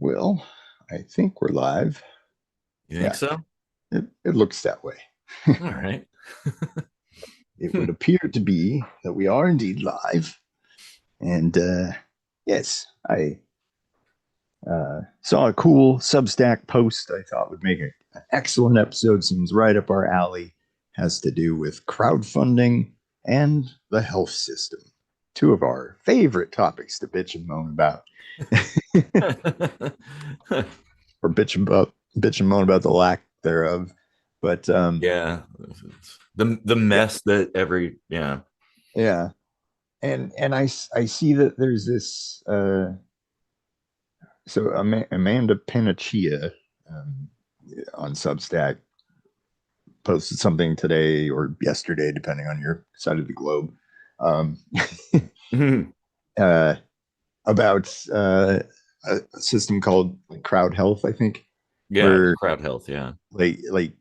Well, I think we're live. You think Yeah, so? it looks that way. All right. It would appear to be that we are indeed live. And yes, I saw a cool Substack post I thought would make an excellent episode. Seems right up our alley. Has to do with crowdfunding and the health system. Two of our favorite topics to bitch and moan about. Or bitch and moan about the lack thereof. But Yeah. The mess that every yeah. yeah, and I see that there's this so Amanda Panacea um, on Substack posted something today or yesterday, depending on your side of the globe, um, uh, about a system called like CrowdHealth, I think, Yeah, where crowd health, yeah. like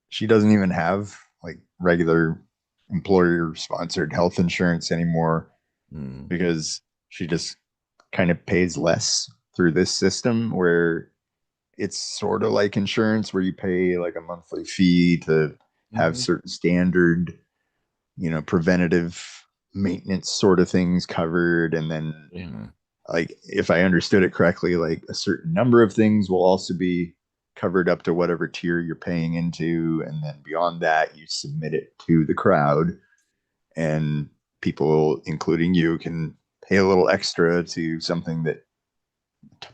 she doesn't even have like regular employer sponsored health insurance anymore Mm. because she just kind of pays less through this system where it's sort of like insurance where you pay like a monthly fee to have Hmm. certain standard, preventative maintenance sort of things covered. And then, Yeah. like, if I understood it correctly, like a certain number of things will also be covered up to whatever tier you're paying into. And then beyond that, you submit it to the crowd, and people, including you, can pay a little extra to something that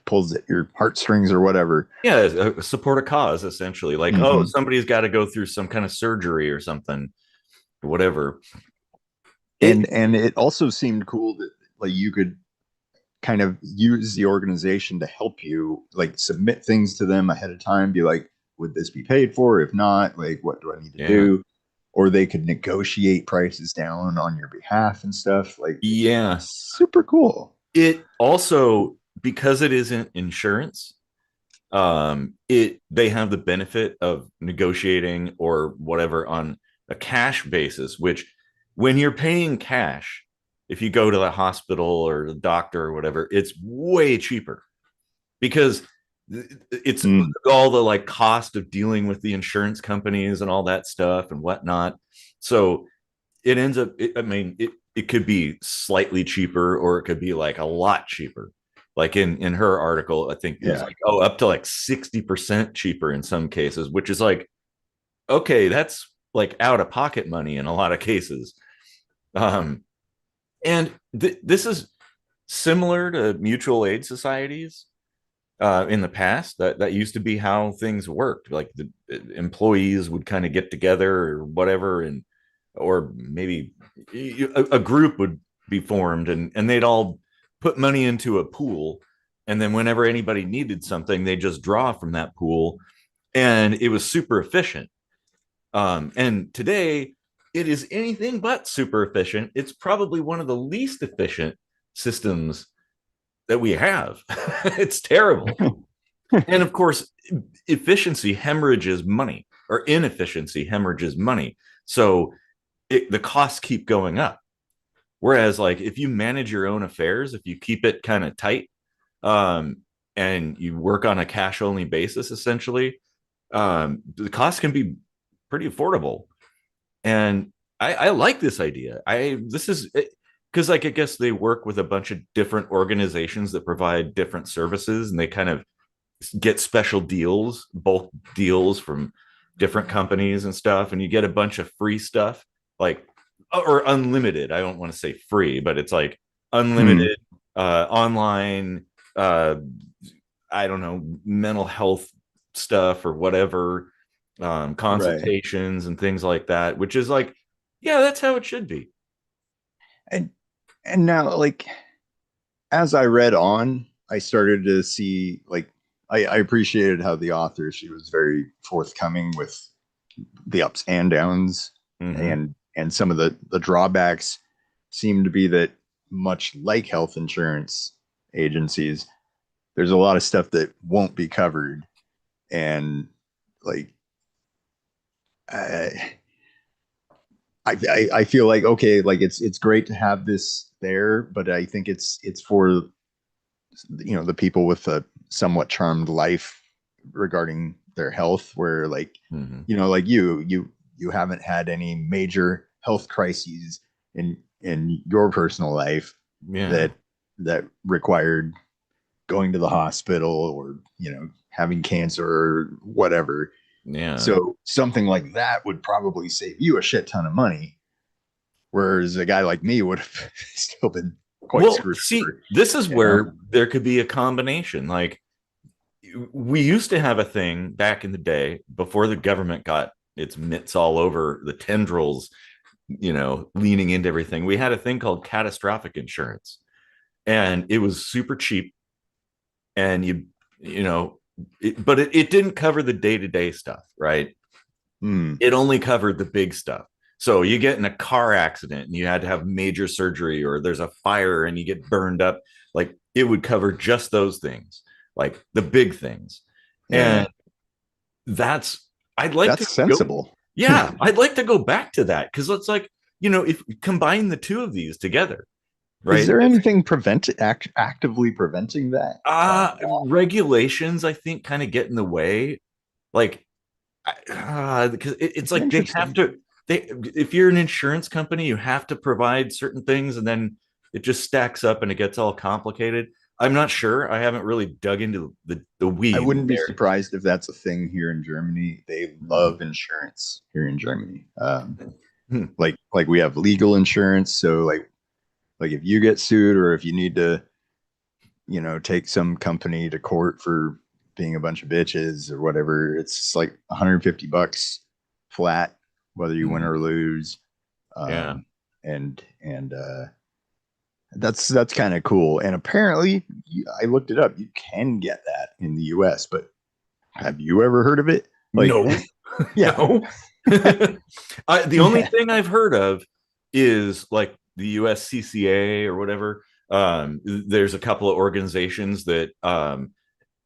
pulls at your heartstrings or whatever. Yeah, support a cause essentially. Like, oh, Mm-hmm. somebody's got to go through some kind of surgery or something, whatever. It And it also seemed cool that like you could kind of use the organization to help you, like submit things to them ahead of time, be like, would this be paid for? If not, like, what do I need to yeah. do? Or they could negotiate prices down on your behalf and stuff. Like, Yeah. super cool. It also, because it isn't insurance, it they have the benefit of negotiating or whatever on a cash basis, which when you're paying cash, if you go to the hospital or the doctor or whatever, it's way cheaper because it's Mm, all the like cost of dealing with the insurance companies and all that stuff and whatnot. So it ends up I mean it could be slightly cheaper or it could be like a lot cheaper. Like in her article, I think it was yeah. like, oh, up to like 60% cheaper in some cases, which is like, okay, that's like out of pocket money in a lot of cases. um and this is similar to mutual aid societies. In the past, that used to be how things worked. Like the employees would kind of get together or whatever, and or maybe a group would be formed, and they'd all put money into a pool, and then whenever anybody needed something, they just draw from that pool, and it was super efficient. And today, it is anything but super efficient. It's probably one of the least efficient systems that we have. It's terrible. And of course, efficiency hemorrhages money, or inefficiency hemorrhages money. So the costs keep going up. Whereas, like, if you manage your own affairs, if you keep it kind of tight, um, and you work on a cash only basis, essentially, the cost can be pretty affordable. And I like this idea. This is because, like, I guess they work with a bunch of different organizations that provide different services, and they kind of get special deals, bulk deals from different companies and stuff, and you get a bunch of free stuff, like, or unlimited. I don't want to say free, but it's like Hmm. unlimited online. Uh, I don't know, mental health stuff or whatever, Right. consultations and things like that, which is like, yeah, that's how it should be. And and now, like, as I read on, I started to see like I appreciated how the author, she was very forthcoming with the ups and downs, Mm-hmm. and some of the drawbacks seem to be that, much like health insurance agencies, there's a lot of stuff that won't be covered. And like I, I feel like, okay, like it's great to have this there, but I think it's for the people with a somewhat charmed life regarding their health, where like, Mhm. like you haven't had any major health crises in your personal life Yeah. that required going to the hospital or having cancer or whatever. Yeah. So something like that would probably save you a shit ton of money, whereas a guy like me would have still been quite Well, screwed see, over. this is You know? where there could be a combination. Like we used to have a thing back in the day before the government got its mitts all over the tendrils, leaning into everything. We had a thing called catastrophic insurance, and it was super cheap. And you know, but it didn't cover the day to day stuff, right? Hmm. It only covered the big stuff. So you get in a car accident and you had to have major surgery, or there's a fire and you get burned up. Like it would cover just those things, like the big things. And Yeah, that's, I'd like to that's go, sensible. yeah, I'd like to go back to that because it's like, if you combine the two of these together, Is right? there anything actively preventing that? Regulations, I think, kind of get in the way. Like, because it's It's like they have interesting. to, if you're an insurance company, you have to provide certain things, and then it just stacks up and it gets all complicated. I'm not sure. I haven't really dug into the I weeds wouldn't be there. surprised if that's a thing here in Germany. They love insurance here in Germany. Hmm. Like we have legal insurance, so like if you get sued or if you need to, take some company to court for being a bunch of bitches or whatever, it's just like $150 flat, whether you win Hmm. or lose. Yeah. And that's kind of cool. And apparently, I looked it up. You can get that in the U.S., but have you ever heard of it? Like, No. yeah, No. The only yeah. thing I've heard of is like the USCCA or whatever. There's a couple of organizations that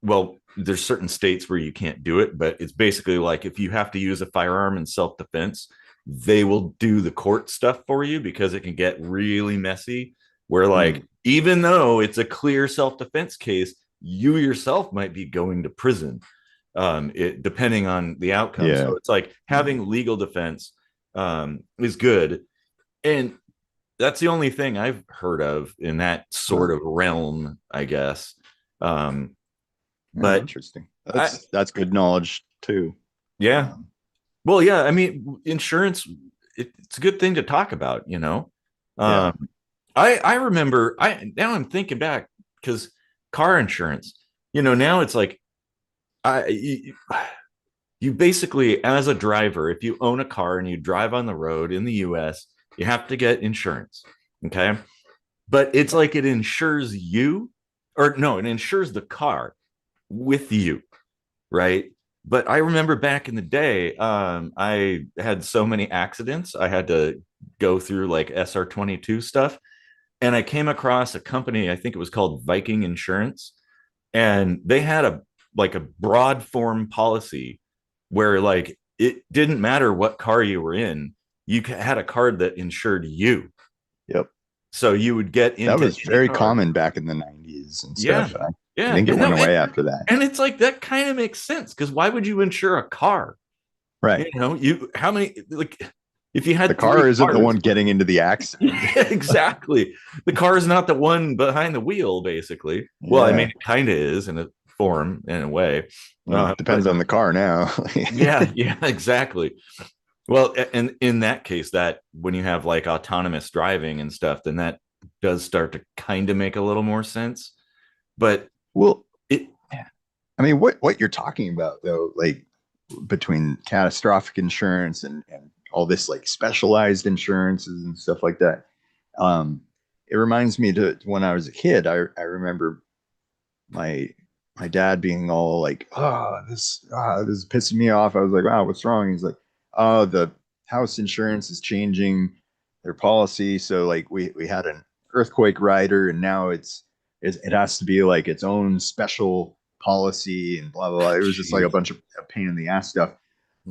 well, there's certain states where you can't do it, but it's basically like if you have to use a firearm in self-defense, they will do the court stuff for you because it can get really messy. Where like Hmm. even though it's a clear self-defense case, you yourself might be going to prison, depending on the outcome. Yeah. So it's like Yeah. having legal defense is good, and that's the only thing I've heard of in that Huh. sort of realm, I guess. Um, Oh, but interesting. I, That's good knowledge too. yeah. Um, Well, yeah, I mean, insurance, it's a good thing to talk about, yeah. Um, I remember now I'm thinking back because car insurance, now it's like I you basically as a driver, if you own a car and you drive on the road in the US, you have to get insurance. Okay. But it's like it insures you, or no, it insures the car with you, right? But I remember back in the day, I had so many accidents. I had to go through like SR22 stuff. And I came across a company, I think it was called Viking Insurance. And they had a broad form policy where like it didn't matter what car you were in, you had a card that insured you. Yep. So you would get That into was any very car. common back in the 90s and Yeah. stuff. I Yeah. think it And, no, went and, away after that. and it's like that kind of makes sense because why would you insure a car? Right. You how many like if you The had three car isn't the cars, one getting into the accident. yeah, exactly. The car is not the one behind the wheel, basically. Well, I mean, Yeah. it kind of is in a form, in a way. Well, But depends on the car now. yeah, yeah, exactly. Well, and in that case, that when you have like autonomous driving and stuff, then that does start to kind of make a little more sense. But Well, it, I mean, what you're talking about though, like between catastrophic insurance and all this like specialized insurances and stuff like that, um, it reminds me to when I was a kid. I remember my my dad being all like, "Oh, this is pissing me off." I was like, "Wow, what's wrong?" He's like, "Oh, the house insurance is changing their policy. So like we had an earthquake rider, and now it has to be like its own special policy and blah blah blah." It was just like a geez. bunch of pain in the ass stuff.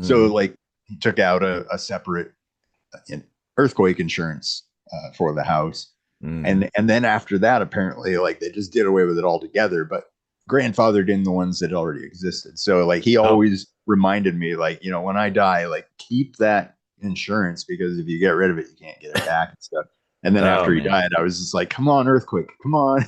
So Mhm. like he took out a separate earthquake insurance for the house, And then after that, apparently, like they just did away with it altogether, but grandfathered in the ones that already existed. So like he Oh, always reminded me, like, when I die, like keep that insurance, because if you get rid of it, you can't get it back and stuff. And then oh after he man. died, I was just like, come on, earthquake, come on.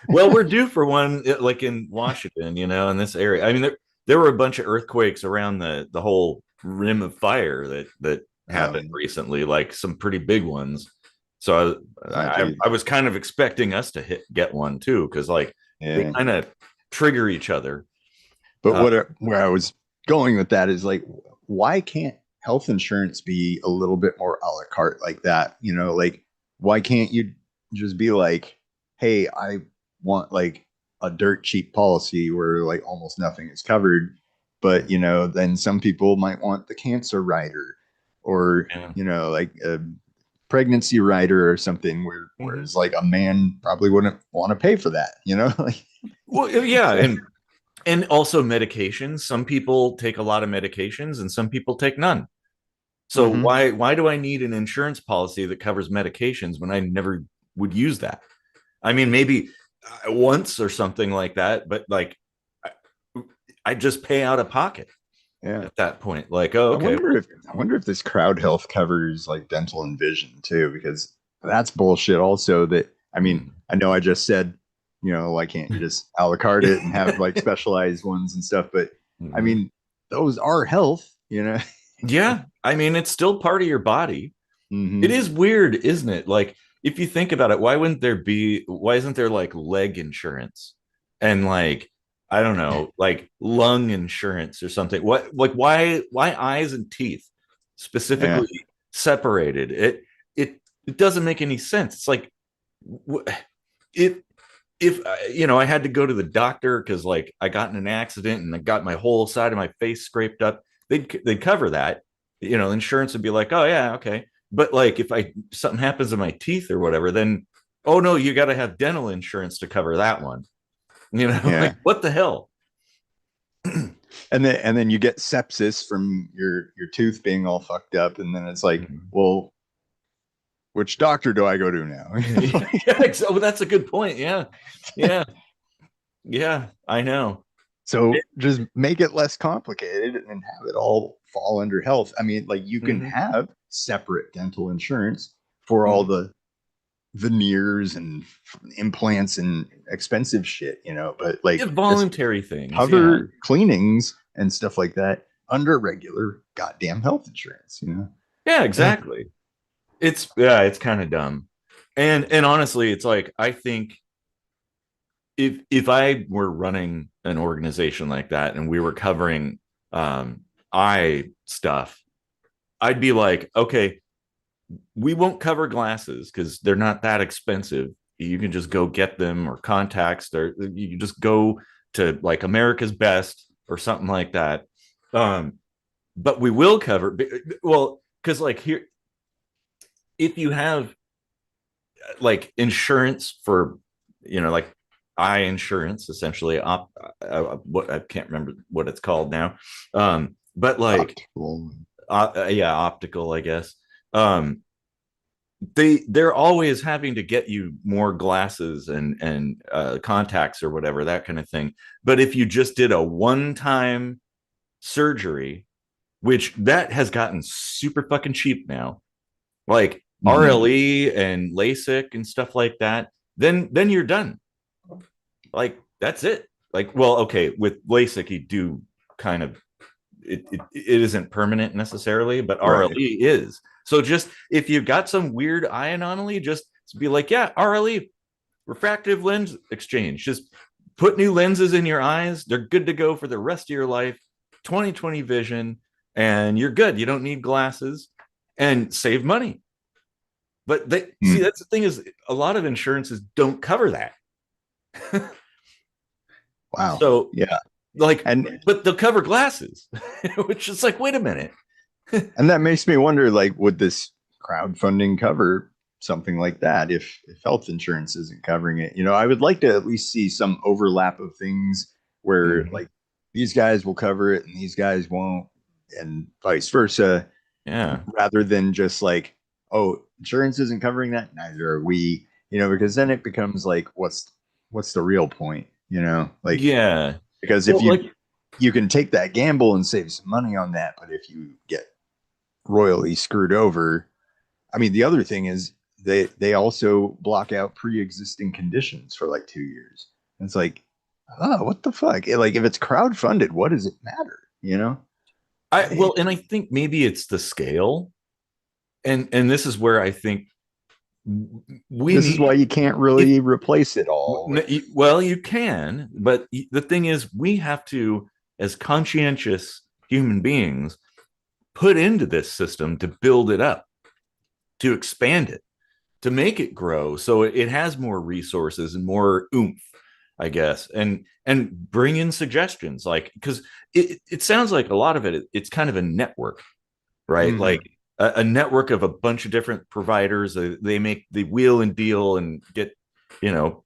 Well, we're due for one, like in Washington, in this area. I mean, there were a bunch of earthquakes around the whole rim of fire that happened Um, recently, like some pretty big ones. So geez. I was kind of expecting us to get one too, because like they Yeah. kind of trigger each other. But Uh, where I was going with that is like, why can't health insurance be a little bit more a la carte like that? Like why can't you just be like, hey, I want like a dirt cheap policy where like almost nothing is covered, but then some people might want the cancer rider, or yeah. like a pregnancy rider or something, Mm-hmm. whereas like a man probably wouldn't want to pay for that, like. Well, yeah, and also medications. Some people take a lot of medications, and some people take none. So Mm-hmm. why do I need an insurance policy that covers medications when I never would use that? I mean, maybe once or something like that, but like I just pay out of pocket Yeah. at that point. Like, oh, I okay. wonder if I wonder if this crowd health covers like dental and vision too, because that's bullshit. Also, that I mean, Mm. I know I just said, why can't you just a la carte it and have like specialized ones and stuff? But I Mhm. mean, those are health. Yeah, I mean, it's still part of your body. It Hmm. is weird, isn't it? Like, if you think about it, why isn't there like leg insurance and like, I don't know, like lung insurance or something? Why eyes and teeth Yeah. specifically separated? It doesn't make any sense. It's like, if, I had to go to the doctor because like I got in an accident and I got my whole side of my face scraped up, they'd cover that. Insurance would be like, oh yeah, okay. But like if I something happens to my teeth or whatever, then oh no, you got to have dental insurance to cover that one. Yeah. Like what the hell? And then you get sepsis from your tooth being all fucked up, and then it's like, Mhm. well, which doctor do I go to now? Yeah, oh, that's a good point. Yeah, yeah, yeah. I know. So just make it less complicated and have it all fall under health. I mean, like you can Mhm. have separate dental insurance for all Mhm. the veneers and implants and expensive shit, but Yeah, like just voluntary things. Yeah, cover cleanings and stuff like that under regular goddamn health insurance. yeah, exactly. It's kind of dumb. And honestly, it's like I think if I were running an organization like that and we were covering eye stuff, I'd be like, okay, we won't cover glasses because they're not that expensive. You can just go get them, or contacts, or you can just go to like America's Best or something like that. Um, but we will cover, well, because like here, if you have like insurance for, like eye insurance, essentially, what I can't remember what it's called now, but like, optical. yeah, optical, I guess. Um, they're always having to get you more glasses and contacts or whatever, that kind of thing. But if you just did a one time surgery, which that has gotten super fucking cheap now, like Mm-hmm. RLE and LASIK and stuff like that, then you're done. Like that's it. Like, well, okay, with LASIK you do kind of, it isn't permanent necessarily, but Right. RLE is. So just if you've got some weird eye anomaly, just be like, yeah, RLE, refractive lens exchange. Just put new lenses in your eyes. They're good to go for the rest of your life. 2020 vision, and you're good. You don't need glasses and save money. But they see, Mm. that's the thing, is a lot of insurances don't cover that. Wow. So Yeah. like, And but they'll cover glasses, which is like, wait a minute. And that makes me wonder, like, would this crowdfunding cover something like that if health insurance isn't covering it? I would like to at least see some overlap of things where Mhm. like these guys will cover it and these guys won't, and vice versa, Yeah. rather than just like, oh, insurance isn't covering that, neither are we, because then it becomes like, what's the real point, like, Yeah. because if Well, like, you can take that gamble and save some money on that, but if you get royally screwed over, I mean, the other thing is they also block out pre-existing conditions for like 2 years. And it's like, oh, what the fuck? Like, if it's crowdfunded, what does it matter? I, and I think maybe it's the scale, and this is where I think we this is need why you can't if really replace it all with. well, you can, but the thing is, we have to, as conscientious human beings, put into this system to build it up, to expand it, to make it grow so it has more resources and more oomph, I guess, and bring in suggestions, like, because it sounds like a lot of it's kind of a network, right? Mm-hmm. Like a network of a bunch of different providers. They make the wheel and deal and get,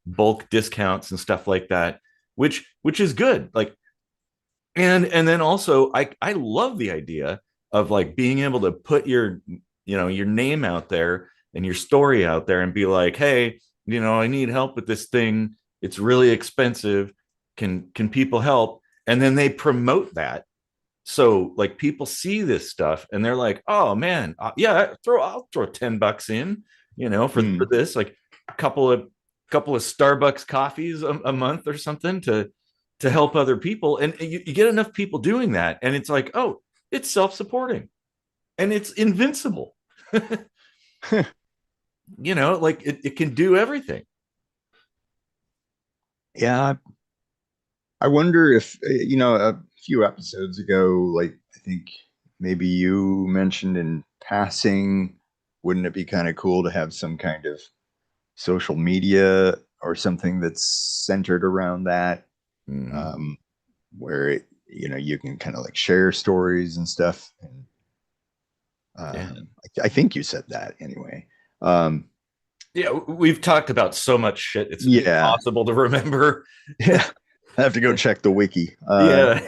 bulk discounts and stuff like that, which is good. Like, and then also I love the idea of like being able to put your name out there and your story out there and be like, hey, I need help with this thing. It's really expensive. Can people help? And then they promote that, so like people see this stuff and they're like, oh man, yeah, I'll throw $10 in, for Mm. this, like a couple of Starbucks coffees a month or something to help other people. And you get enough people doing that, and it's like, oh, it's self-supporting and it's invincible. Like it can do everything. Yeah, I wonder if, a few episodes ago, like, I think maybe you mentioned in passing, wouldn't it be kind of cool to have some kind of social media or something that's centered around that, Mm-hmm. um, where you can kind of like share stories and stuff. And Yeah. I think you said that anyway. Um, Yeah, we've talked about so much shit, it's yeah, impossible to remember. yeah. I have to go check the wiki. Yeah.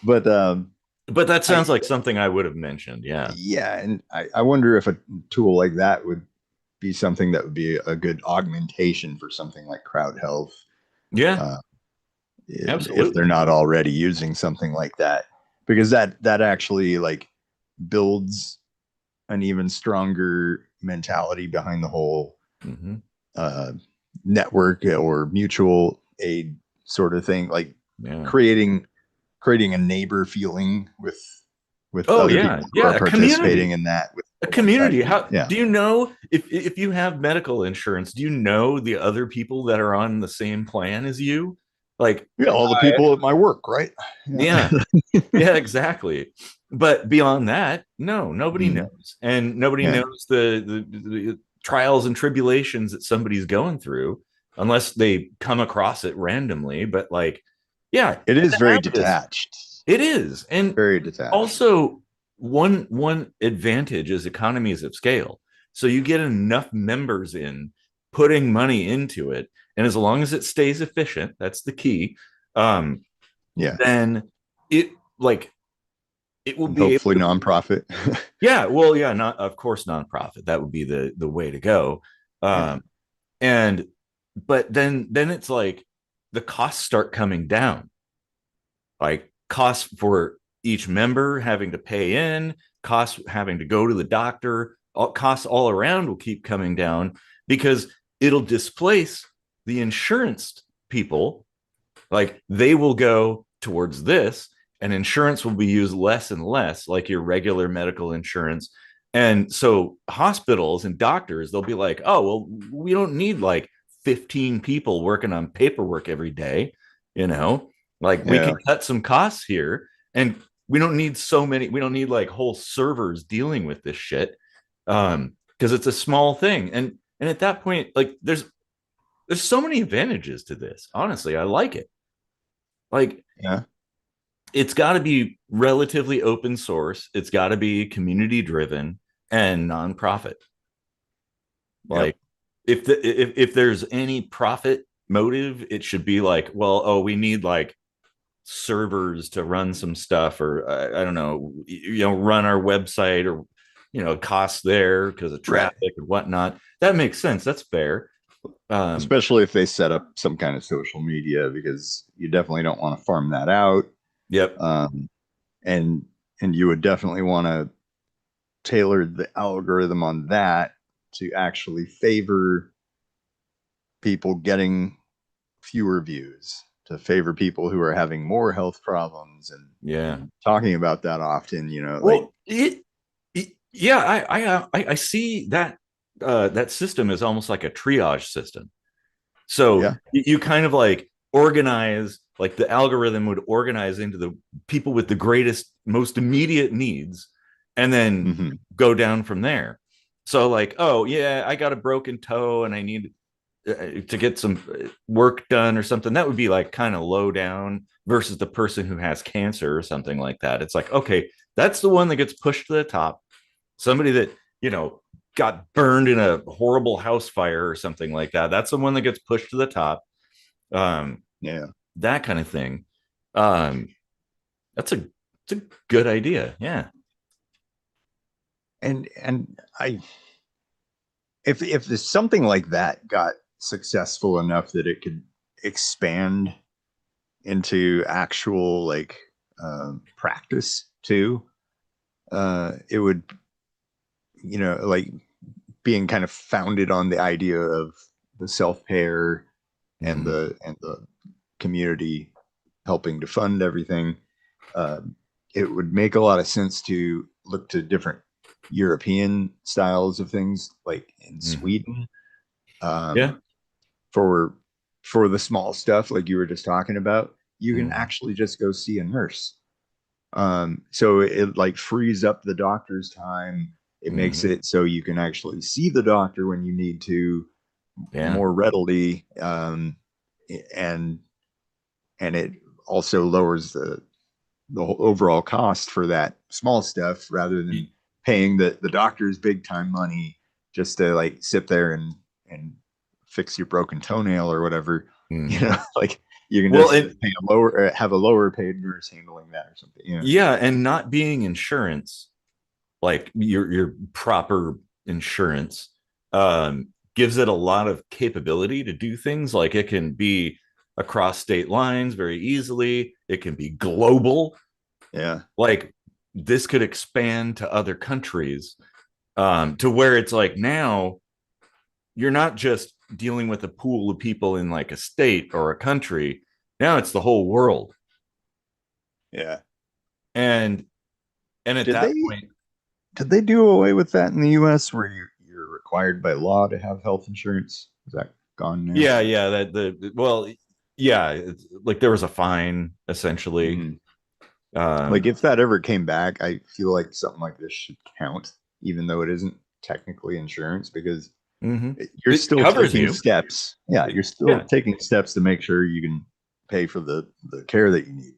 But But that I sounds like something I would have mentioned. Yeah. yeah, and I wonder if a tool like that would be something that would be a good augmentation for something like CrowdHealth, Yeah, uh, if they're absolutely. not already using something like that, because that actually like builds an even stronger mentality behind the whole Hmm. uh, network or mutual aid sort of thing, like Yeah. creating creating a neighbor feeling with Oh other yeah, people who are yeah. A participating community. in that A alongside community. you. How Yeah. do you know if you have medical insurance? Do you know the other people that are on the same plan as you? Like, Yeah, all the people at my work, right? yeah, Yeah. yeah, exactly. But beyond that, no, nobody Mm, knows, and nobody yeah. knows the trials and tribulations that somebody's going through unless they come across it randomly. But like, yeah, It is to very have this, detached. it is. And Very detached. also, one advantage is economies of scale. So you get enough members in putting money into it, and as long as it stays efficient, that's the key. Um, Yeah. then it like it will And be able hopefully to. nonprofit. Yeah, well, yeah, not of course nonprofit. That would be the way to go. Yeah. Um, and but then it's like the costs start coming down, like costs for each member having to pay in, costs having to go to the doctor, costs all around will keep coming down because it'll displace the insurance people. Like they will go towards this, and insurance will be used less and less, like your regular medical insurance. And so hospitals and doctors, they'll be like, oh, well, we don't need like 15 people working on paperwork every day, you know, like we Yeah. can cut some costs here, and we don't need so many, we don't need like whole servers dealing with this shit. Because it's a small thing. And at that point, like there's so many advantages to this. Honestly, I like it. Like Yeah. it's got to be relatively open source. It's got to be community driven and nonprofit. Yep. Like if there's any profit motive, it should be like, well, oh, we need like servers to run some stuff, or I don't know, run our website, or costs there because of Right. traffic and whatnot. That makes sense. That's fair. Um, Especially if they set up some kind of social media, because you definitely don't want to farm that out. yep. Um, and and you would definitely want to tailor the algorithm on that to actually favor people getting fewer views, to favor people who are having more health problems, Yeah. and talking about that often, like, Well, yeah, I see that that system is almost like a triage system. So yeah. you kind of like organize, like the algorithm would organize into the people with the greatest, most immediate needs, and then Hmm. go down from there. So like, oh yeah, I got a broken toe and I need to get some work done or something. That would be like kind of low down versus the person who has cancer or something like that. It's like, okay, that's the one that gets pushed to the top. Somebody that, got burned in a horrible house fire or something like that. That's the one that gets pushed to the top. Um, Yeah. that kind of thing. Um, it's a good idea. Yeah. And I if there's something like that got successful enough that it could expand into actual, like, practice too, it would, like, being kind of founded on the idea of the self-payer and Mm-hmm. the community helping to fund everything. uh, it would make a lot of sense to look to different European styles of things, like in Mm-hmm. Sweden, um, Yeah. for the small stuff like you were just talking about. You can Mm-hmm. actually just go see a nurse. So it like frees up the doctor's time. It makes Mm-hmm. it so you can actually see the doctor when you need to Yeah. more readily. And it also lowers the whole overall cost for that small stuff, rather than paying the doctors big time money just to like sit there and fix your broken toenail or whatever. Mm-hmm. Like, you can Well, just and pay a lower have a lower paid nurse handling that or something. yeah, and not being insurance, like your proper insurance, gives it a lot of capability to do things. Like it can be across state lines very easily. It can be global. Yeah. Like this could expand to other countries, to where it's like now you're not just dealing with a pool of people in like a state or a country. Now it's the whole world. Yeah. And at Did that they point, did they do away with that in the US, where you're required by law to have health insurance? Is that gone now? yeah, that the well, yeah, it's, like there was a fine essentially. Hmm. Like, Um, if that ever came back, I feel like something like this should count, even though it isn't technically insurance, because mhm. you're It still covers taking you. steps. Yeah, you're still Yeah, taking steps to make sure you can pay for the care that you need.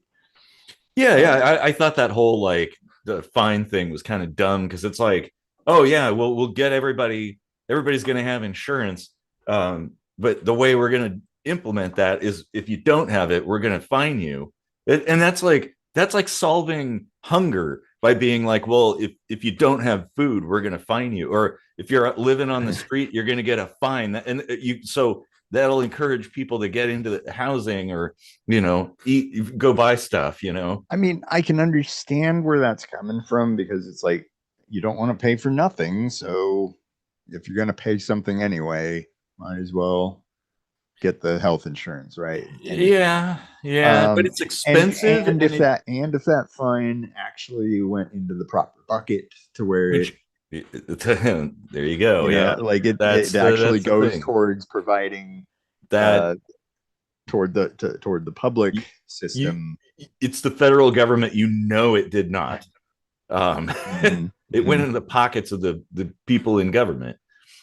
yeah. Um, I thought that whole like the fine thing was kind of dumb because it's like, oh yeah, we'll get everybody. Everybody's going to have insurance, but the way we're going to implement that is if you don't have it, we're going to fine you. And that's like solving hunger by being like, well, if you don't have food, we're going to fine you, or if you're living on the street, you're going to get a fine. And you so that'll encourage people to get into the housing or eat, go buy stuff. I mean, I can understand where that's coming from, because it's like you don't want to pay for nothing. So if you're going to pay something anyway, might as well get the health insurance, right? And Yeah, but it's expensive and and if it that fine actually went into the proper bucket, to where which there you go. Yeah, like, it that's actually the goes thing towards providing, that uh toward the public you, you system. it's the federal government. It did not. um Hmm. it went Hmm. into the pockets of the people in government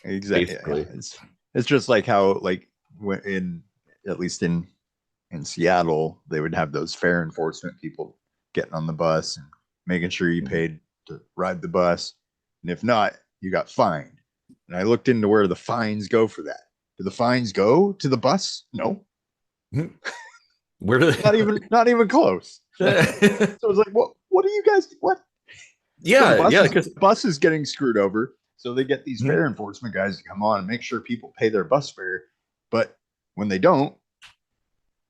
Exactly. Yeah, basically. it's just like how, like, in at least in Seattle, they would have those fair enforcement people getting on the bus and making sure you Mhm. paid to ride the bus. And if not, you got fined. And I looked into where the fines go for that. Do the fines go to the bus? No, Where do not even close. So they it's like, what do you guys, what? So the Yeah, yeah, because bus is getting screwed over. So they get these Mhm. fare enforcement guys to come on and make sure people pay their bus fare. But when they don't,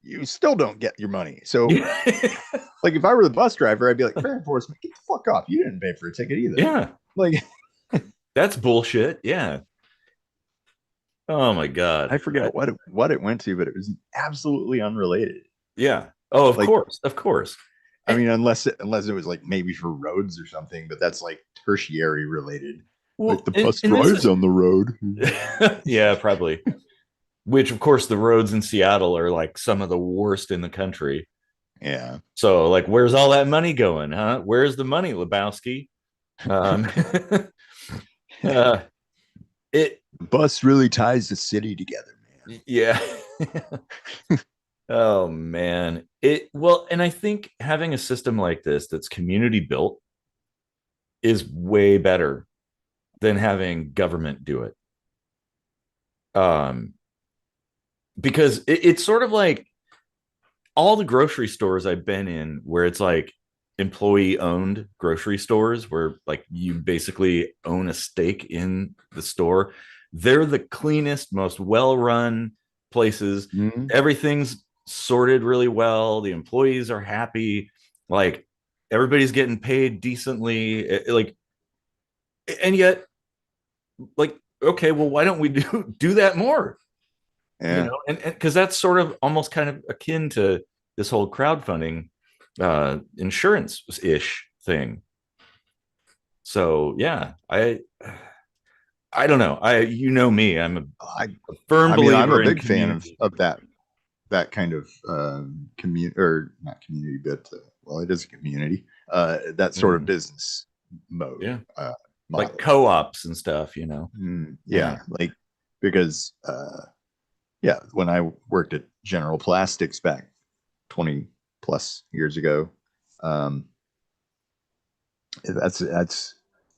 you still don't get your money. So Yeah. like if I were the bus driver, I'd be like, fare enforcement, get the fuck off. You didn't pay for a ticket either. Yeah, Like that's bullshit. Yeah. Oh my God. I forget what it went to, but it was absolutely unrelated. Yeah. Oh, of Like course, of course. I mean, unless it was like maybe for roads or something, but that's like tertiary related. Like Well, the bus and this drives is on the road. yeah, probably. Which of course the roads in Seattle are like some of the worst in the country. Yeah. So like where's all that money going, huh? Where's the money, Lebowski? Um uh it The bus really ties the city together, yeah. Oh man. It well, and I think having a system like this that's community built is way better than having government do it. Um because it's sort of like all the grocery stores I've been in where it's like employee owned grocery stores where like you basically own a stake in the store. They're the cleanest, most well run places. man. Mm-hmm. Everything's sorted really well. The employees are happy. Like everybody's getting paid decently. Like, and yet, like, okay, well, why don't we do that more? You Yeah. know, and because that's sort of almost kind of akin to this whole crowdfunding insurance ish thing. So yeah, I don't know. You know me, I'm I a firm I mean, I'm a believer in big fan community. of that kind of community or not community, but well, it is a community. That sort of Mm, business mode yeah, like model. co-ops and stuff, you know. Yeah. Yeah, like because yeah, when I worked at General Plastics back 20 plus years ago, um, that's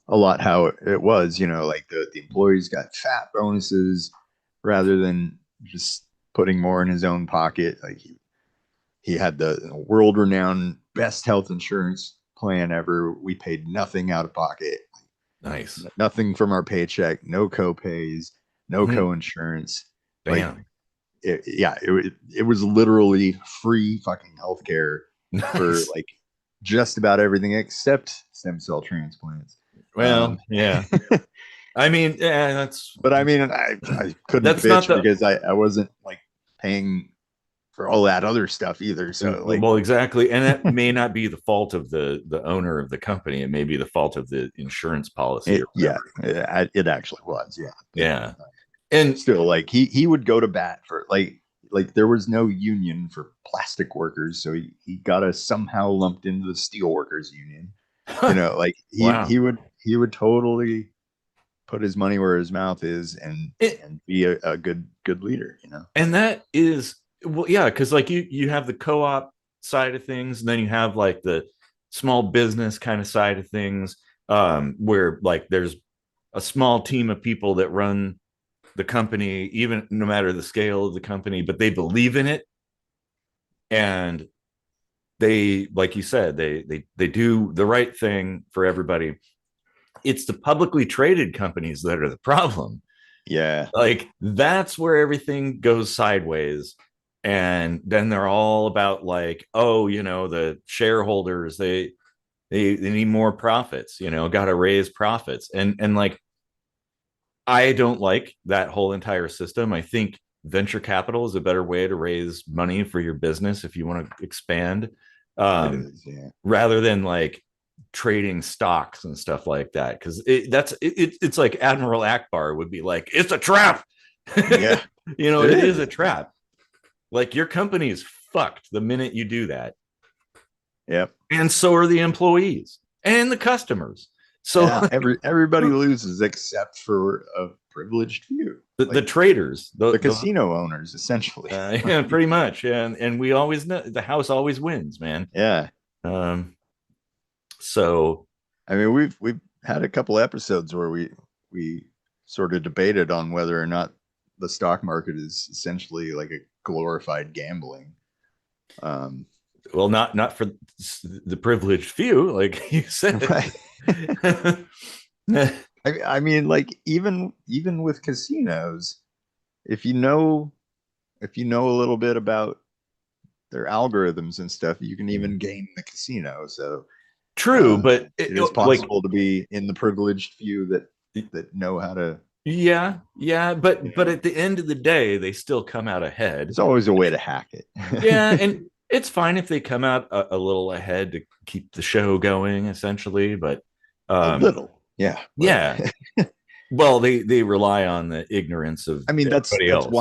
a lot how it was. You know, like the employees got fat bonuses rather than just putting more in his own pocket. Like he had the world renowned best health insurance plan ever. We paid nothing out of pocket, Nice. nothing from our paycheck, no co-pays, no Mhm. co-insurance. Like Bam. it was literally free fucking healthcare for Nice. like just about everything except stem cell transplants. Well, Um, yeah. I mean, yeah, but I mean, I couldn't that's not bitch the because I wasn't like paying for all that other stuff either. So like, well, exactly, and that may not be the fault of the owner of the company. It may be the fault of the insurance policy or yeah, whatever. it actually was. Yeah. But Yeah, and still, like he would go to bat for like there was no union for plastic workers, so he got us somehow lumped into the steel workers union. You know, like wow, he would totally put his money where his mouth is it, and be a good leader. You know. and that is well, yeah, because like you have the co-op side of things, and then you have like the small business kind of side of things, where like there's a small team of people that run the company, even no matter the scale of the company, but they believe in it and they like you said they do the right thing for everybody. It's the publicly traded companies that are the problem. Yeah. Like that's where everything goes sideways, and then they're all about like, oh, you know, the shareholders, they need more profits, you know, got to raise profits, and like I don't like that whole entire system. I think venture capital is a better way to raise money for your business if you want to expand, It um, is. Yeah. rather than like trading stocks and stuff like that. Because it's like Admiral Akbar would be like, it's a trap. Yeah. You know, It it is a is. trap. Like your company is fucked the minute you do that, Yep. and so are the employees and the customers. So Yeah. Everybody loses except for a privileged few, the like traders, the casino owners, essentially. yeah, pretty much. Yeah, and we always know the house always wins, man. Yeah. Um, so I mean, we've had a couple episodes where we sort of debated on whether or not the stock market is essentially like a glorified gambling. Um, well, not for the privileged few, like you said. Right. I mean, like even with casinos, if you know if you know a little bit about their algorithms and stuff, you can even game the casino. So True, but it is like, possible to be in the privileged few that know how to. yeah, yeah, You but know, at the end of the day, they still come out ahead. there's always a way to hack Yeah, it. and it's fine if they come out a little ahead to keep the show going, essentially. But A um, little, yeah, but yeah, well, they rely on the ignorance of I mean everybody that's else.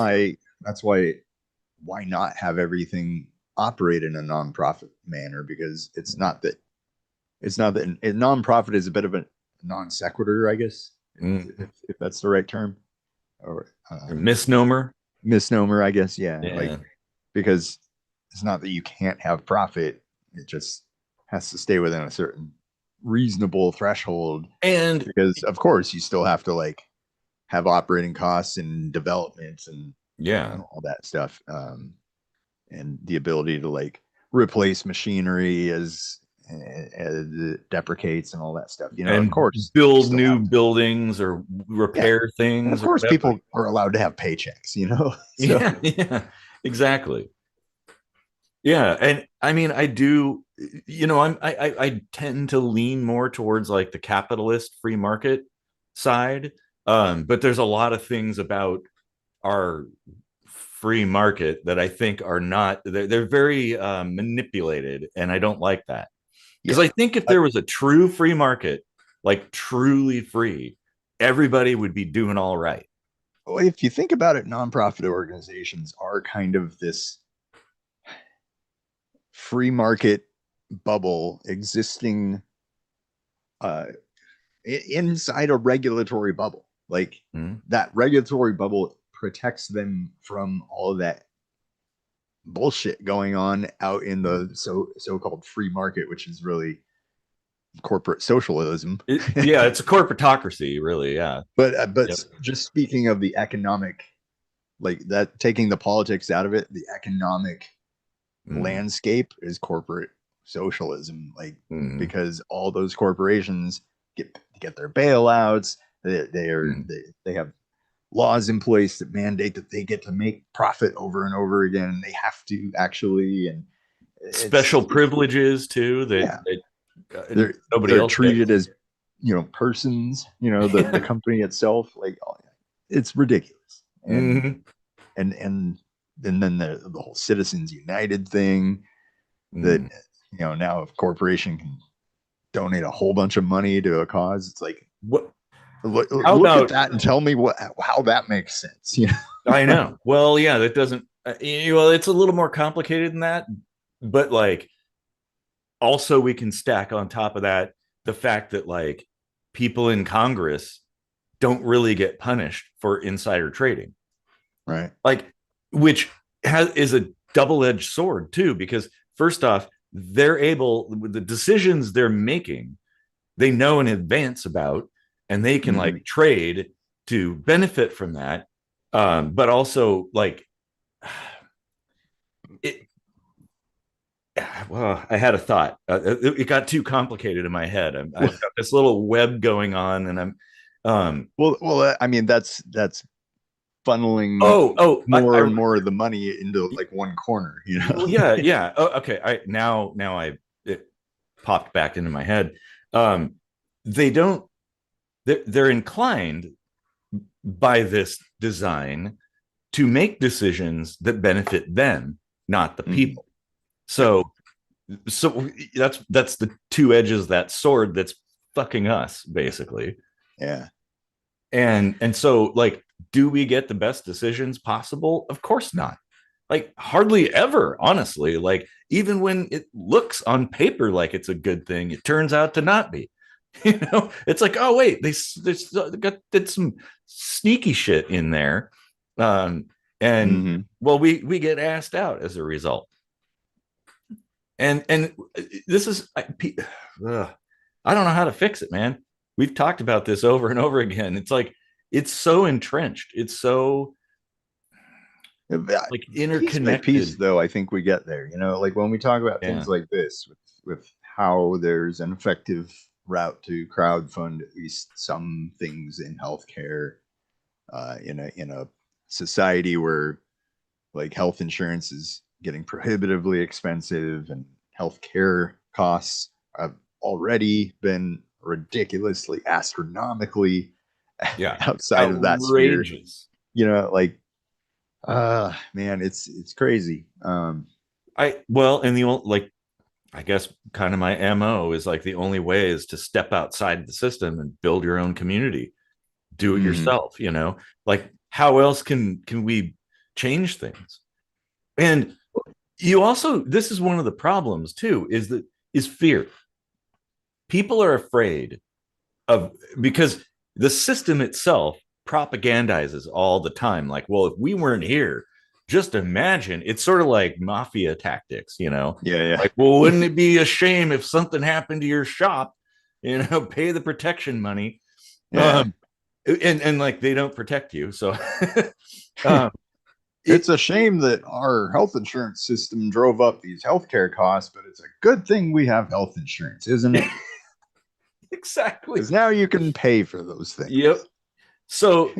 why not have everything operate in a nonprofit manner, because it's not that a nonprofit is a bit of a non sequitur, I guess, Mm, if that's the right term, or misnomer. misnomer, I guess. Yeah, like, Yeah, because it's not that you can't have profit; it just has to stay within a certain reasonable threshold. and Because of course you still have to like have operating costs and developments and yeah, all that stuff, and the ability to like replace machinery as it deprecates and all that stuff. Of and course you build still new have to. buildings or Yeah, repair and of things or course whatever. people are allowed to have paychecks. So Yeah, yeah, exactly. Yeah, and I mean, I do, I tend to lean more towards like the capitalist free market side. But there's a lot of things about our free market that I think are not, they're very manipulated, and I don't like that. Because yeah. I think if there was a true free market, like truly free, everybody would be doing all right. Well, if you think about it, nonprofit organizations are kind of this free market bubble existing uh, inside a regulatory bubble. Like, Mm, that regulatory bubble protects them from all of that bullshit going on out in the so-called free market, which is really corporate socialism. yeah, it's a corporatocracy, really. Yeah. But Yep. just speaking of the economic, like that, taking the politics out of it, the economic Mm, landscape is corporate socialism. Like, mm, because all those corporations get their bailouts. mm. They have laws in place that mandate that they get to make profit over and over again, and they have to actually. And Special it's privileges too yeah, that they're nobody they're else treated gets. as persons. The company itself, like, it's ridiculous. and Mhm. and and and then the whole Citizens United thing, that Mm. now if a corporation can donate a whole bunch of money to a cause, it's like, What? How look at about? that and tell me how that makes sense. I know. Well, yeah, that doesn't. Well, it's a little more complicated than that, but like, also we can stack on top of that the fact that like people in Congress don't really get punished for insider trading, Right. like, which is a double-edged sword too, because first off, they're able, with the decisions they're making, they know in advance about, and they can Mm-hmm. like trade to benefit from that. But also like it, well, I had a thought. It got too complicated in my head. Well, I've got this little web going on, and um, well, I mean, that's funneling more and more of the money into like one corner. yeah, yeah. Oh, okay. Now I it popped back into my head. Um, they don't. They're inclined by this design to make decisions that benefit them, not the Mm-hmm. people. Yep. So that's the two edges of that sword that's fucking us basically. Yeah. And so like, do we get the best decisions possible? Of course not. Like, hardly ever, honestly. Like, even when it looks on paper like it's a good thing, it turns out to not be. It's like, oh wait, did some sneaky shit in there, um, and Mm-hmm. well, we get asked out as a result. And this is I don't know how to fix it, man. We've talked about this over and over again. It's like, it's so entrenched. It's so like Piece by piece, interconnected. though, I think we get there. Like when we talk about things Yeah. like this, with how there's an effective route to crowdfund at least some things in healthcare, in a society where like health insurance is getting prohibitively expensive and healthcare costs have already been ridiculously astronomically Yeah. outside of that sphere. Outrageous. Like man, it's crazy. Well, and the only, like, I guess kind of my MO is like the only way is to step outside the system and build your own community. Do it Mhm. yourself, Like how else can we change things? And you also, this is one of the problems too, is fear. People are afraid of, because the system itself propagandizes all the time. Like, well, if we weren't here, just imagine. It's sort of like mafia tactics, Yeah, like, well, wouldn't it be a shame if something happened to your shop? Pay the protection money. yeah. Um, and like they don't protect you. So um, It's it a shame that our health insurance system drove up these healthcare costs, but it's a good thing we have health insurance, isn't it? exactly. Because now you can pay for those Yep. things. So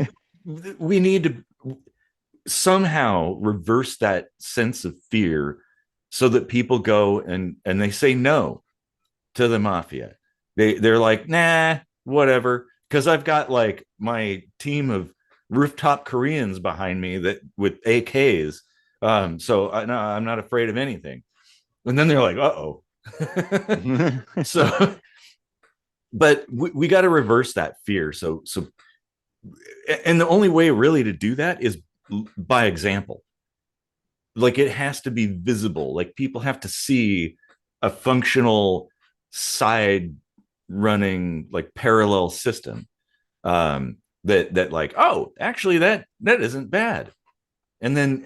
we need to somehow reverse that sense of fear so that people go and they say no to the mafia. They're like, nah, whatever. Because I've got like my team of rooftop Koreans behind me that with AKs. So no, I'm not afraid of anything. And then they're like, uh-oh. So, but we got to reverse that fear. So, and the only way really to do that is by example. Like it has to be visible. Like people have to see a functional side running like parallel system, that like, oh, actually that isn't bad. And then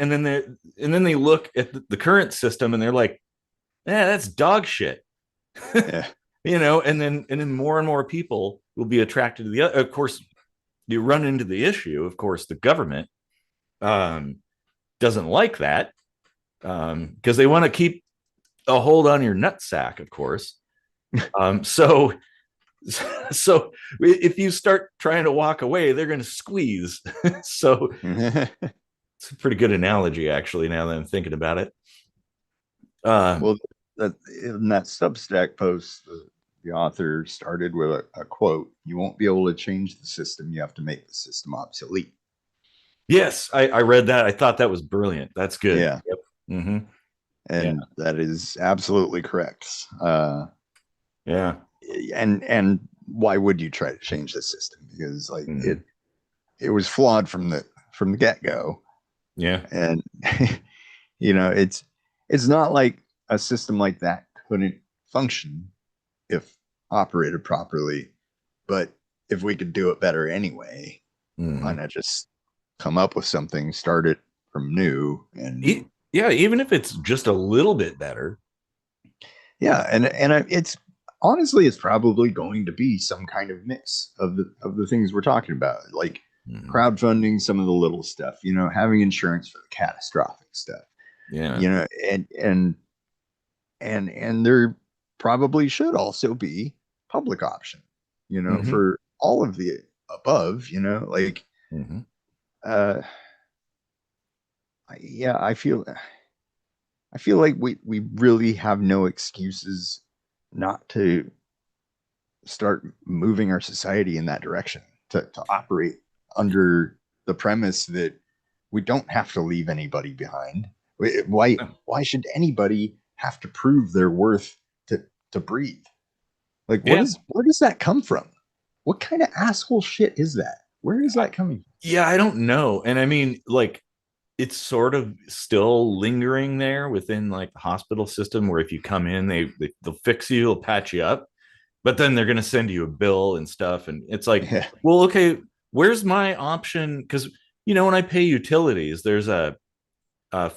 they look at the current system and they're like, yeah, that's dog shit. Yeah. And then more and more people will be attracted to the other. Of course, you run into the issue. Of course, the government um, doesn't like that, because they want to keep a hold on your nutsack, of course. So so if you start trying to walk away, they're going to squeeze. So it's a pretty good analogy, actually, now that I'm thinking about it. Um, Well, in that Substack post, the author started with a quote: "You won't be able to change the system. You have to make the system obsolete." yes, I read that. I thought that was brilliant. That's good. Yeah, Yep. Mm-hmm. Yeah. and that is absolutely correct. Yeah. And why would you try to change the system? Because like Mm-hmm. it was flawed from the get go, Yeah. and it's not like a system like that couldn't function if operated properly. But if we could do it better anyway, why Mm-hmm. not just come up with something, start it from new, and Yeah, even if it's just a little bit better. yeah, and it's honestly, it's probably going to be some kind of mix of the things we're talking about, like Mm-hmm. crowdfunding some of the little stuff, having insurance for the catastrophic stuff, Yeah. you know, and there probably should also be public option, Mm-hmm. for all of the above, like Mm-hmm. uh yeah, I feel like we really have no excuses not to start moving our society in that direction, to operate under the premise that we don't have to leave anybody behind. Why should anybody have to prove their worth to breathe? Like, Yeah. where does that come from? What kind of asshole shit is that? Where is that coming Yeah, I don't know. And I mean, like, it's sort of still lingering there within like the hospital system where if you come in, they'll fix you, they'll patch you up, but then they're going to send you a bill and stuff. And it's from? like, Yeah. well, okay, where's my option? Because, when I pay utilities, there's a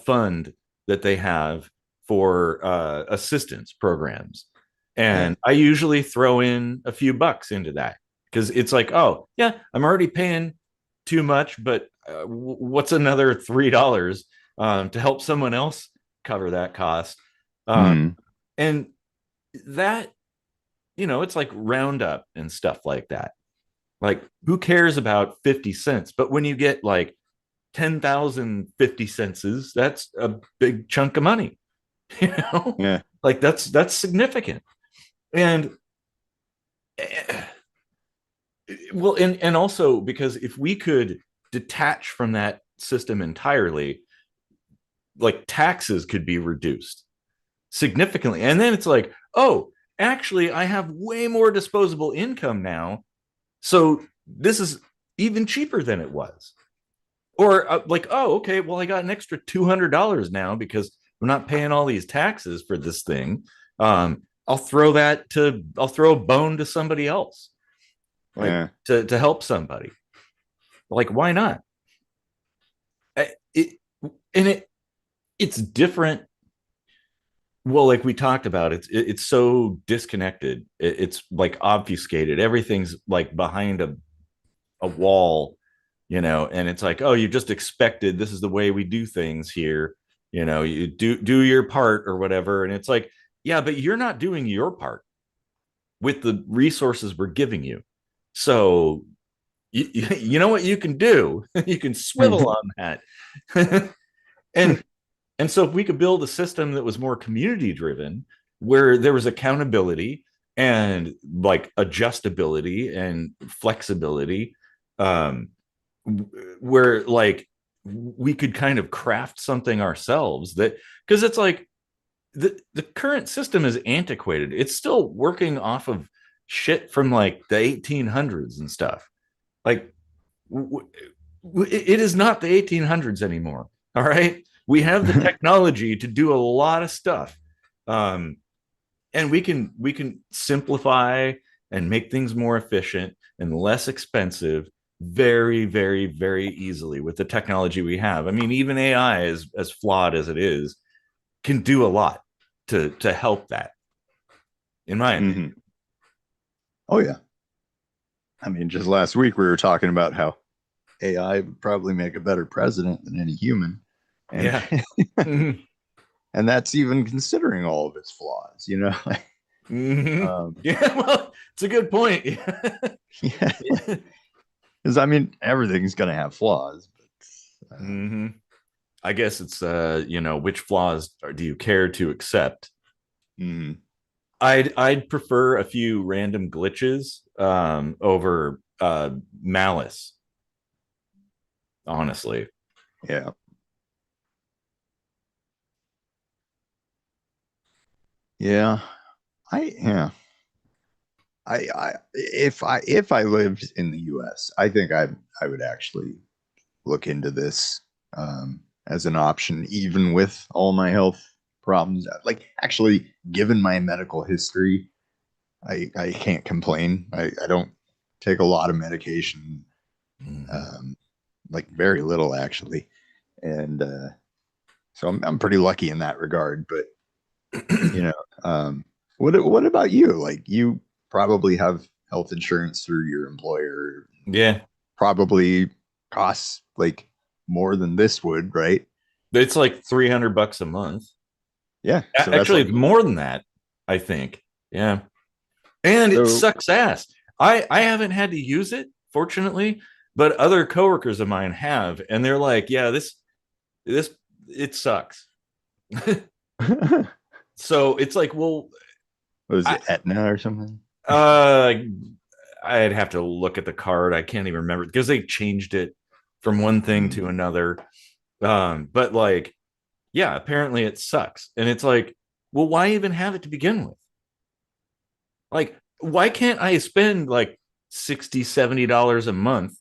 fund that they have for assistance programs. Yeah. And I usually throw in a few bucks into that because it's like, oh, yeah, I'm already paying too much, but what's another $3 to help someone else cover that cost? Mm. And that, it's like Roundup and stuff like that. Like, who cares about 50 cents? But when you get like 10,000 50 cents, that's a big chunk of money, you know? Yeah. Like, that's significant. And eh, well, and also because if we could detach from that system entirely, like taxes could be reduced significantly. And then it's like, oh, actually, I have way more disposable income now. So this is even cheaper than it was. Or like, oh, okay, well, I got an extra $200 now because I'm not paying all these taxes for this thing. I'll throw a bone to somebody else, like Yeah. to help somebody. Like, why not? It and it's different. Well, like we talked about, it's so disconnected. It's like obfuscated. Everything's like behind a wall, and it's like, oh, you just expected this is the way we do things here. You do your part or whatever. And it's like, yeah, but you're not doing your part with the resources we're giving you. So you know what you can do? You can swivel on that. and and so if we could build a system that was more community driven, where there was accountability and like adjustability and flexibility, um, where like we could kind of craft something ourselves, that because it's like the current system is antiquated. It's still working off of shit from like the 1800s and stuff. Like it is not the 1800s anymore. All right, we have the technology to do a lot of stuff, um, and we can simplify and make things more efficient and less expensive very, very, very easily with the technology we have. I mean, even AI, as flawed as it is, can do a lot to help that, in my opinion. Hmm. Oh yeah. I mean, just last week we were talking about how AI would probably make a better president than any human, and Yeah. Mm-hmm. and that's even considering all of its flaws. Mm-hmm. Um, Yeah, well, it's a good point. yeah, Yeah. because I mean, everything's gonna have flaws, but Mm-hmm. I guess it's which flaws do you care to accept? mm, I'd prefer a few random glitches over malice, honestly. yeah, yeah, yeah. If I lived in the U.S., I think I would actually look into this as an option, even with all my health problems. Like, actually, given my medical history, I can't complain. I don't take a lot of medication, Mm-hmm. um, like very little actually, and so I'm pretty lucky in that regard. But you know, um, what about you? Like, you probably have health insurance through your employer. Yeah, Probably costs like more than this would, right? it's like $300 a month. Yeah. So that's Actually, like it's more than that, I think. Yeah, and it so. sucks ass. I haven't had to use it, fortunately, but other coworkers of mine have, and they're like, yeah, this it sucks. So it's like, well, Was I it Etna or something? uh I'd have to look at the card. I can't even remember because they changed it from one thing Mm. to another. But like, yeah, apparently it sucks. And it's like, well, why even have it to begin with? Like, why can't I spend like 60, $70 a month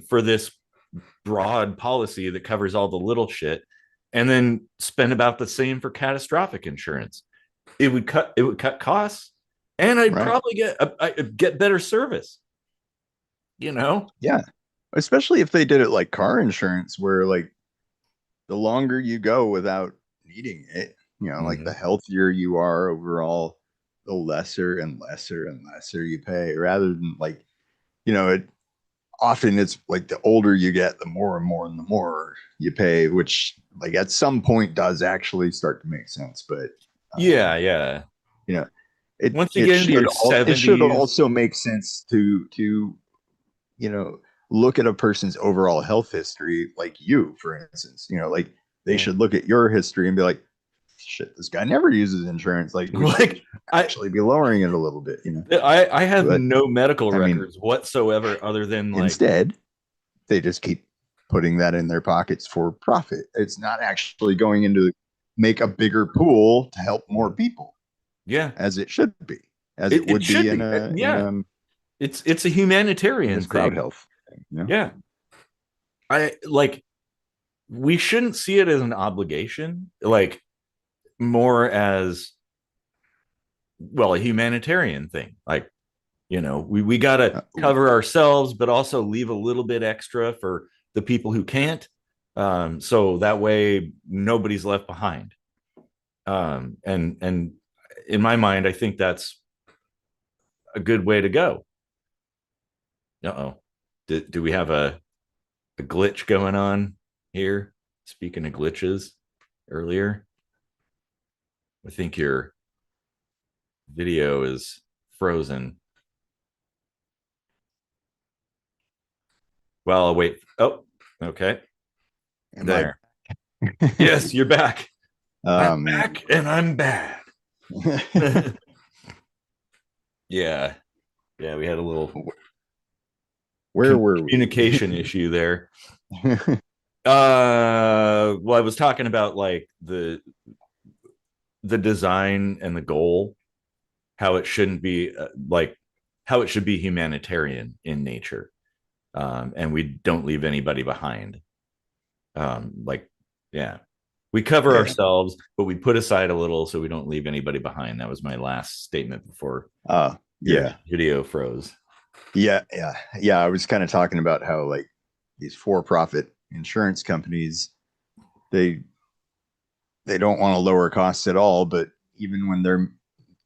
for this broad policy that covers all the little shit, and then spend about the same for catastrophic insurance? It would cut costs, and I'd Right. probably I'd get better service, you know? Yeah. Especially if they did it like car insurance, where like the longer you go without needing it, like the Mm-hmm. healthier you are overall, the lesser and lesser and lesser you pay, rather than like, it often it's like the older you get, the more and more and the more you pay, which like at some point does actually start to make sense. But Yeah, um, yeah. you know, it Once you it get into your should 70s, also make sense to you know look at a person's overall health history, like you, for instance. Like they yeah. should look at your history and be like, shit, this guy never uses insurance. Like we should Like I actually be lowering it a little bit. I have But no medical I mean, records whatsoever other than like, instead, they just keep putting that in their pockets for profit. It's not actually going into make a bigger pool to help more people, yeah, as it should be, as it it would be should in be. a Yeah, it's a in this humanitarian crowd thing. health thing. Yeah. I like we shouldn't see it as an obligation, like more as well a humanitarian thing. Like, we got to cover ourselves, but also leave a little bit extra for the people who can't. So that way nobody's left behind. And in my mind, I think that's a good way to go. Uh-oh. Do we have a glitch going on here? Speaking of glitches earlier, I think your video is frozen. Well, I'll wait. Oh, okay. Am I? There. Yes, you're back. I'm Oh man. back and I'm bad. Yeah. Yeah, we had a little Where were we? communication issue there. Well, I was talking about like the design and the goal, how it shouldn't be like how it should be humanitarian in nature. And we don't leave anybody behind. Like, yeah, we cover Yeah. ourselves, but we put aside a little so we don't leave anybody behind. That was my last statement before your Yeah. video froze. Yeah. I was kind of talking about how like these for-profit insurance companies, they they don't want to lower costs at all, but even when they're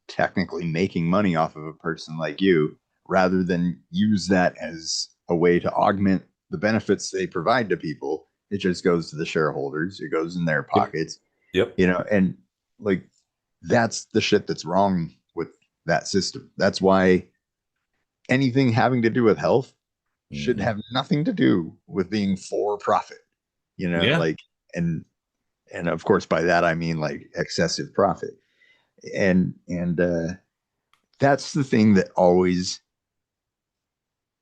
technically making money off of a person like you, rather than use that as a way to augment the benefits they provide to people, it just goes to the shareholders. It goes in their Yep. pockets, Yep. and like that's the shit that's wrong with that system. That's why anything having to do with health should Mm-hmm. have nothing to do with being for profit, Yeah. like, and of course by that I mean like excessive profit. And that's the thing that always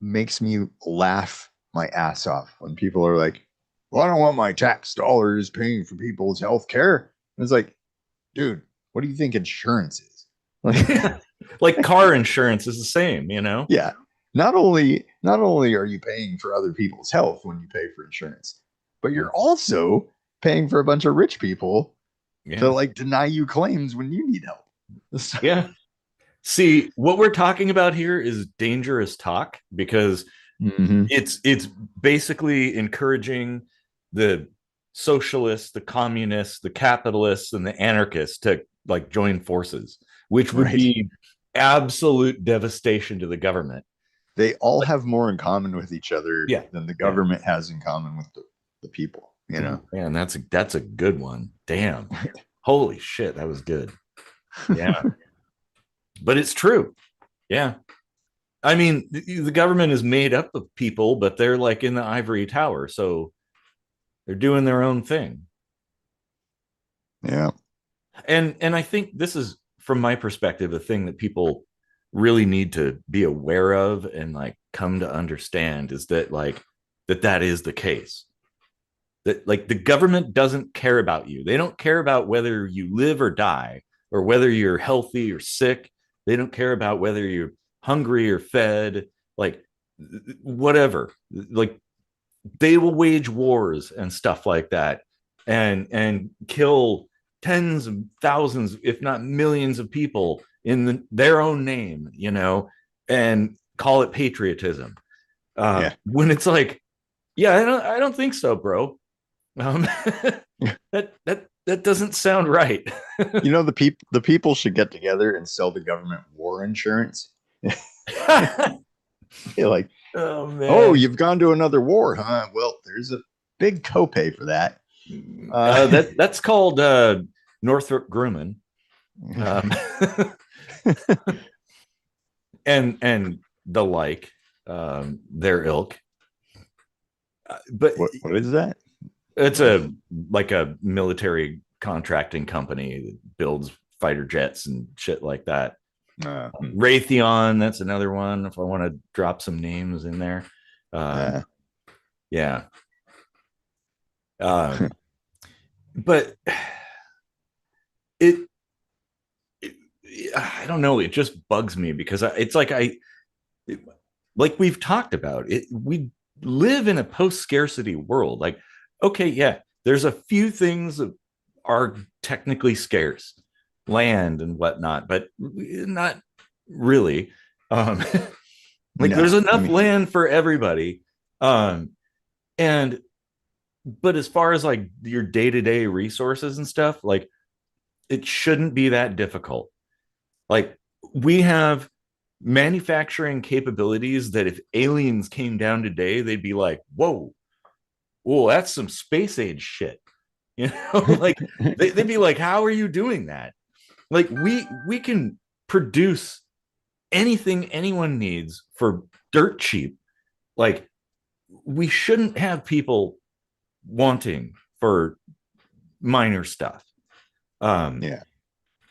makes me laugh my ass off when people are like, well, I don't want my tax dollars paying for people's health care. It's like, dude, what do you think insurance is? Like, Like car insurance is the same. yeah. Not only are you paying for other people's health when you pay for insurance, but you're also paying for a bunch of rich people to Yeah. like deny you claims when you need help. Yeah. See, what we're talking about here is dangerous talk because Mm-hmm. it's basically encouraging the socialists, the communists, the capitalists, and the anarchists to like join forces, which would Right. be absolute devastation to the government. They all have more in common with each other Yeah, than the yeah. government has in common with the people. Ooh, man, that's a good one. Damn. Holy shit, that was good. Yeah. But it's true. Yeah. I mean, the government is made up of people, but they're like in the ivory tower, so they're doing their own thing. Yeah. And I think this is from my perspective a thing that people really need to be aware of and like come to understand is that like that is the case. That like the government doesn't care about you. They don't care about whether you live or die or whether you're healthy or sick. They don't care about whether you're hungry or fed, like whatever. Like they will wage wars and stuff like that and kill tens of thousands if not millions of people in their own name, and call it patriotism, Yeah. when it's like, yeah, I don't think so, bro. um, that doesn't sound right. The people should get together and sell the government war insurance. You're like, Oh oh, man. you've gone to another war, huh? Well, there's a big copay for that. That's called Northrop Grumman. Um, and the like, their ilk. But what is that? it's a like a military contracting company that builds fighter jets and shit like that. Hmm. Raytheon, that's another one. If I want to drop some names in there, um, uh, yeah. Um, but it, it, I don't know. It just bugs me because it's like like we've talked about it. We live in a post-scarcity world. Like, okay, yeah, there's a few things that are technically scarce, land and whatnot, but not really. Um, like, there's no, I enough mean, land for everybody. Um, and but as far as like your day-to-day resources and stuff, like it shouldn't be that difficult. Like we have manufacturing capabilities that if aliens came down today, they'd be like, whoa, whoa, that's some space age shit. You know, like they'd be like, how are you doing that? Like we can produce anything anyone needs for dirt cheap. Like we shouldn't have people wanting for minor stuff. Um, yeah,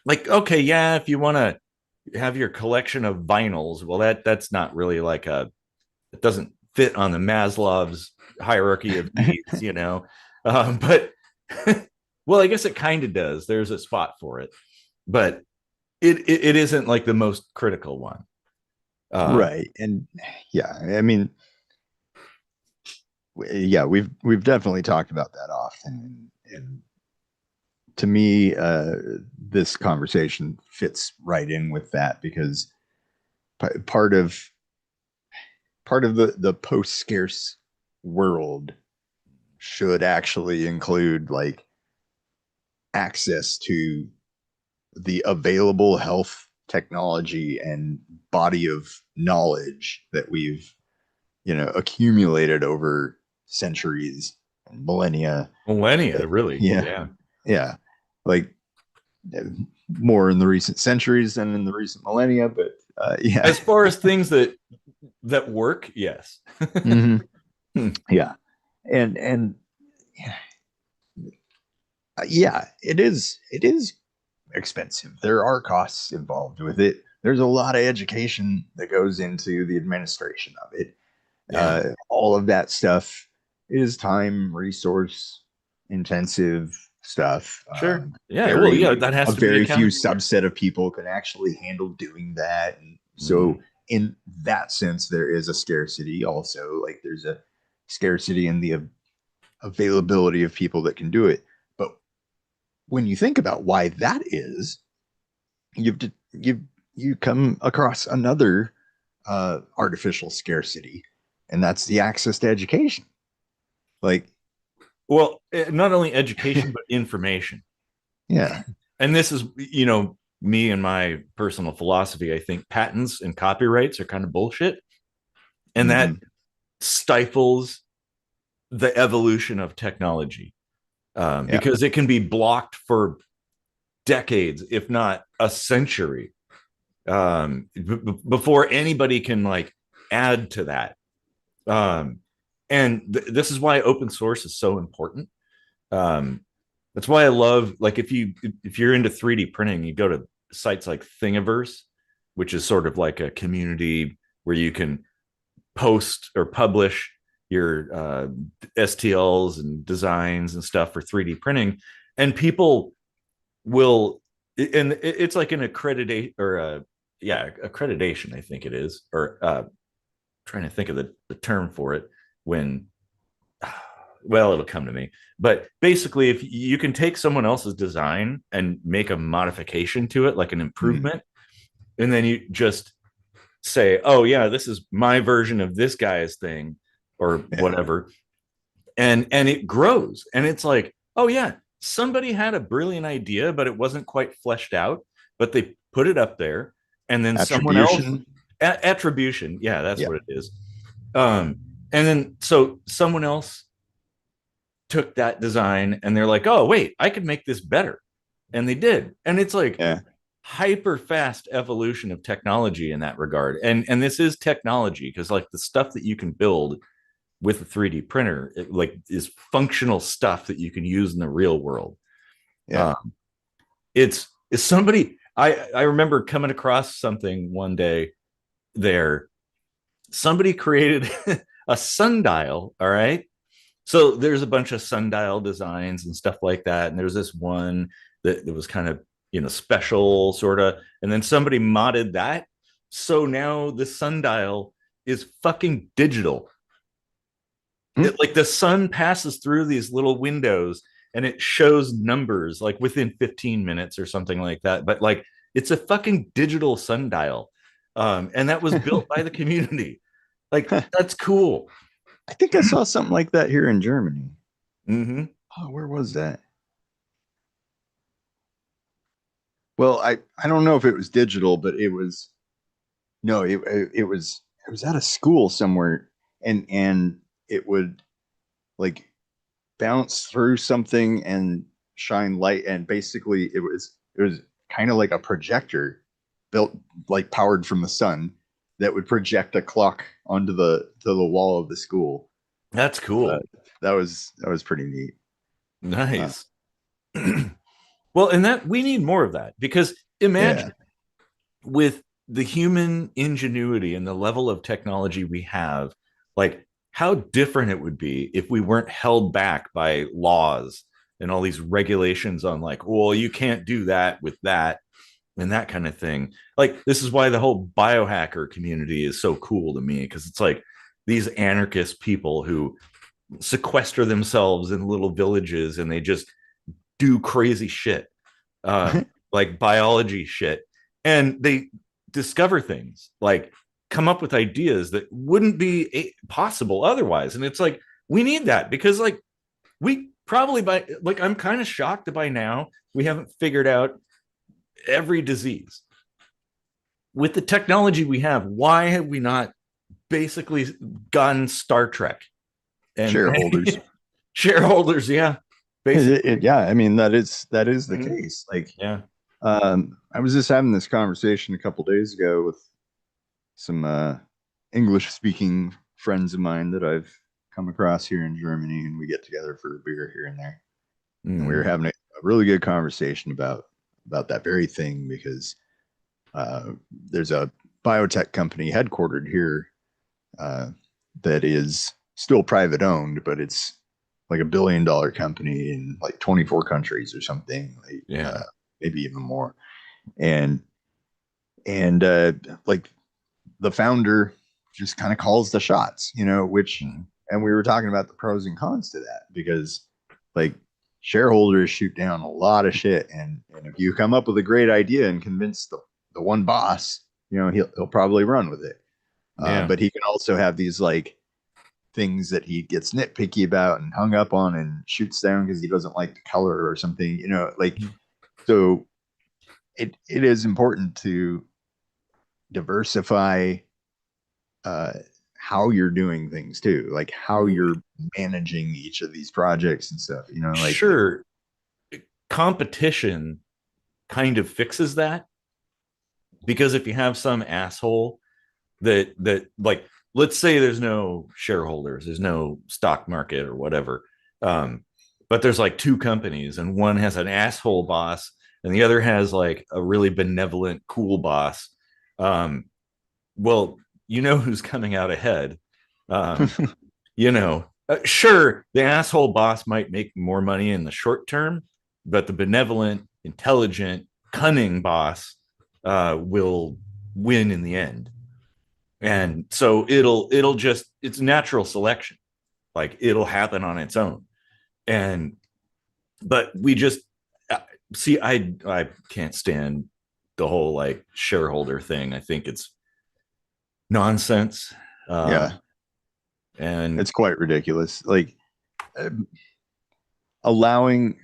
like, okay, yeah, if you want to have your collection of vinyls, well, that's not really like it doesn't fit on the Maslow's hierarchy of needs, you know. But well, I guess it kind of does. There's a spot for it, but it isn't like the most critical one. Um, right, and yeah, I mean, yeah, we've definitely talked about that often, and to me, this conversation fits right in with that because part of the post scarce world should actually include like access to the available health technology and body of knowledge that we've accumulated over centuries and millennia. millennia, really, Yeah, yeah. yeah, like more in the recent centuries than in the recent millennia, but yeah. As far as things that work, yes. Hmm. Yeah, and yeah, it is expensive. There are costs involved with it. There's a lot of education that goes into the administration of it. Yeah, All of that stuff is time, resource intensive stuff. sure. Yeah, well, yeah, Very that has a to be very few accounted for. subset of people can actually handle doing that, and so Mm. in that sense, there is a scarcity. Also, like there's a scarcity in the availability of people that can do it. But when you think about why that is, you've you you come across another artificial scarcity, and that's the access to education. Like, Well, not only education but information. yeah, And this is, you know, me and my personal philosophy. I think patents and copyrights are kind of bullshit, and that hmm, stifles the evolution of technology, yeah, because it can be blocked for decades, if not a century, before anybody can like add to that. Um, and this is why open source is so important. Um, that's why I love, like, if you're into 3D printing, you go to sites like Thingiverse, which is sort of like a community where you can post or publish your STLs and designs and stuff for 3D printing, and people will, and it's like an accreditation or yeah, accreditation, I think it is, or trying to think of the term for it when, well, it'll come to me. But basically, if you can take someone else's design and make a modification to it, like an mm, improvement, and then you just say, oh yeah, this is my version of this guy's thing or yeah, whatever, and it grows, and it's like, oh yeah, somebody had a brilliant idea but it wasn't quite fleshed out, but they put it up there, and then someone else attribution. Attribution. Yeah, that's Yeah. what it is. And then so someone else took that design and they're like, oh, wait, I could make this better. And they did. And it's like Yeah. hyper fast evolution of technology in that regard. And this is technology because like the stuff that you can build with a 3D printer, like is functional stuff that you can use in the real world. Yeah. Um, it's somebody I remember coming across something one day there. Somebody created a sundial. All right. So there's a bunch of sundial designs and stuff like that. And there's this one that was kind of, special sort of. And then somebody modded that. So now the sundial is fucking digital. Hmm. Like the sun passes through these little windows and it shows numbers like within 15 minutes or something like that. But like it's a fucking digital sundial. And that was built by the community. Like that's cool. I think I saw something like that here in Germany. Mm-hmm. Oh, where was that? Well, I don't know if it was digital, but it was no, it was at a school somewhere, and it would like bounce through something and shine light, and basically it was kind of like a projector built like powered from the sun that would project a clock onto the wall of the school. That's Uh, cool. that was pretty neat. Uh, Nice. Well, and that we need more of that because yeah, imagine with the human ingenuity and the level of technology we have, like how different it would be if we weren't held back by laws and all these regulations on like, well, you can't do that with that and that kind of thing. Like this is why the whole biohacker community is so cool to me because it's like these anarchist people who sequester themselves in little villages and they just do crazy shit, uh, like biology shit, and they discover things like come up with ideas that wouldn't be possible otherwise. And it's like we need that because like we probably by like I'm kind of shocked that by now we haven't figured out every disease with the technology we have. Why have we not basically gotten Star Trek and shareholders. shareholders? Yeah, basically. Yeah, I mean that is the Mhm. case. Like, Yeah. I was just having this conversation a couple days ago with some English speaking friends of mine that I've come across here in Germany, and we get together for a beer here and there. And we were Mm. having a really good conversation about that very thing because there's a biotech company headquartered here uh, that is still private owned, but it's like $1 billion company in like 24 countries or something, like, Yeah. maybe even more. And and like the founder just kind of calls the shots, which, Mm. and we were talking about the pros and cons to that because like shareholders shoot down a lot of shit. And if you come up with a great idea and convince the one boss, he'll probably run with it. Yeah. But he can also have these like things that he gets nitpicky about and hung up on and shoots down because he doesn't like the color or something, like, so it is important to diversify uh, how you're doing things too, like how you're managing each of these projects and stuff. Like, Sure, competition kind of fixes that because if you have some asshole that like let's say there's no shareholders, there's no stock market or whatever, um but there's like two companies and one has an asshole boss and the other has like a really benevolent cool boss. um well, who's coming out ahead. um sure, the asshole boss might make more money in the short term, but the benevolent, intelligent, cunning boss will win in the end. And so it'll just it's natural selection, like it'll happen on its own. And but we just uh, see, I can't stand the whole like shareholder thing. I think it's nonsense. yeah, And it's quite ridiculous. Like, uh, allowing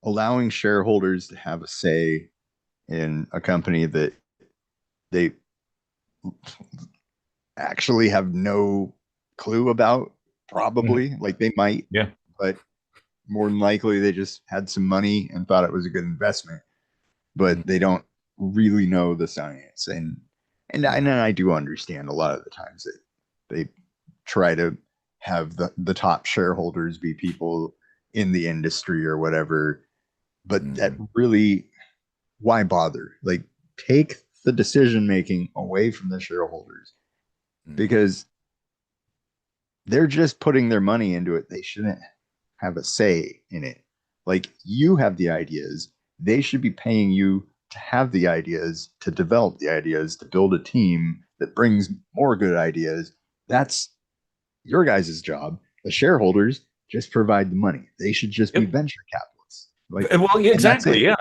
allowing shareholders to have a say in a company that they actually have no clue about, Mhm. probably. Like they might, Yeah. but more than likely they just had some money and thought it was a good investment, Mhm. but they don't really know the science. And I do understand a lot of the times that they try to have the top shareholders be people in the industry or whatever, but that Mhm. really, why bother? Like, take the decision making away from the shareholders, Mhm. because they're just putting their money into it. They shouldn't have a say in it. Like, you have the ideas, they should be paying you to have the ideas, to develop the ideas, to build a team that brings more good ideas. That's your guys' job. The shareholders just provide the money. They should just be Yep. venture capitalists. Like, Well, yeah, and that's exactly. it. Yeah.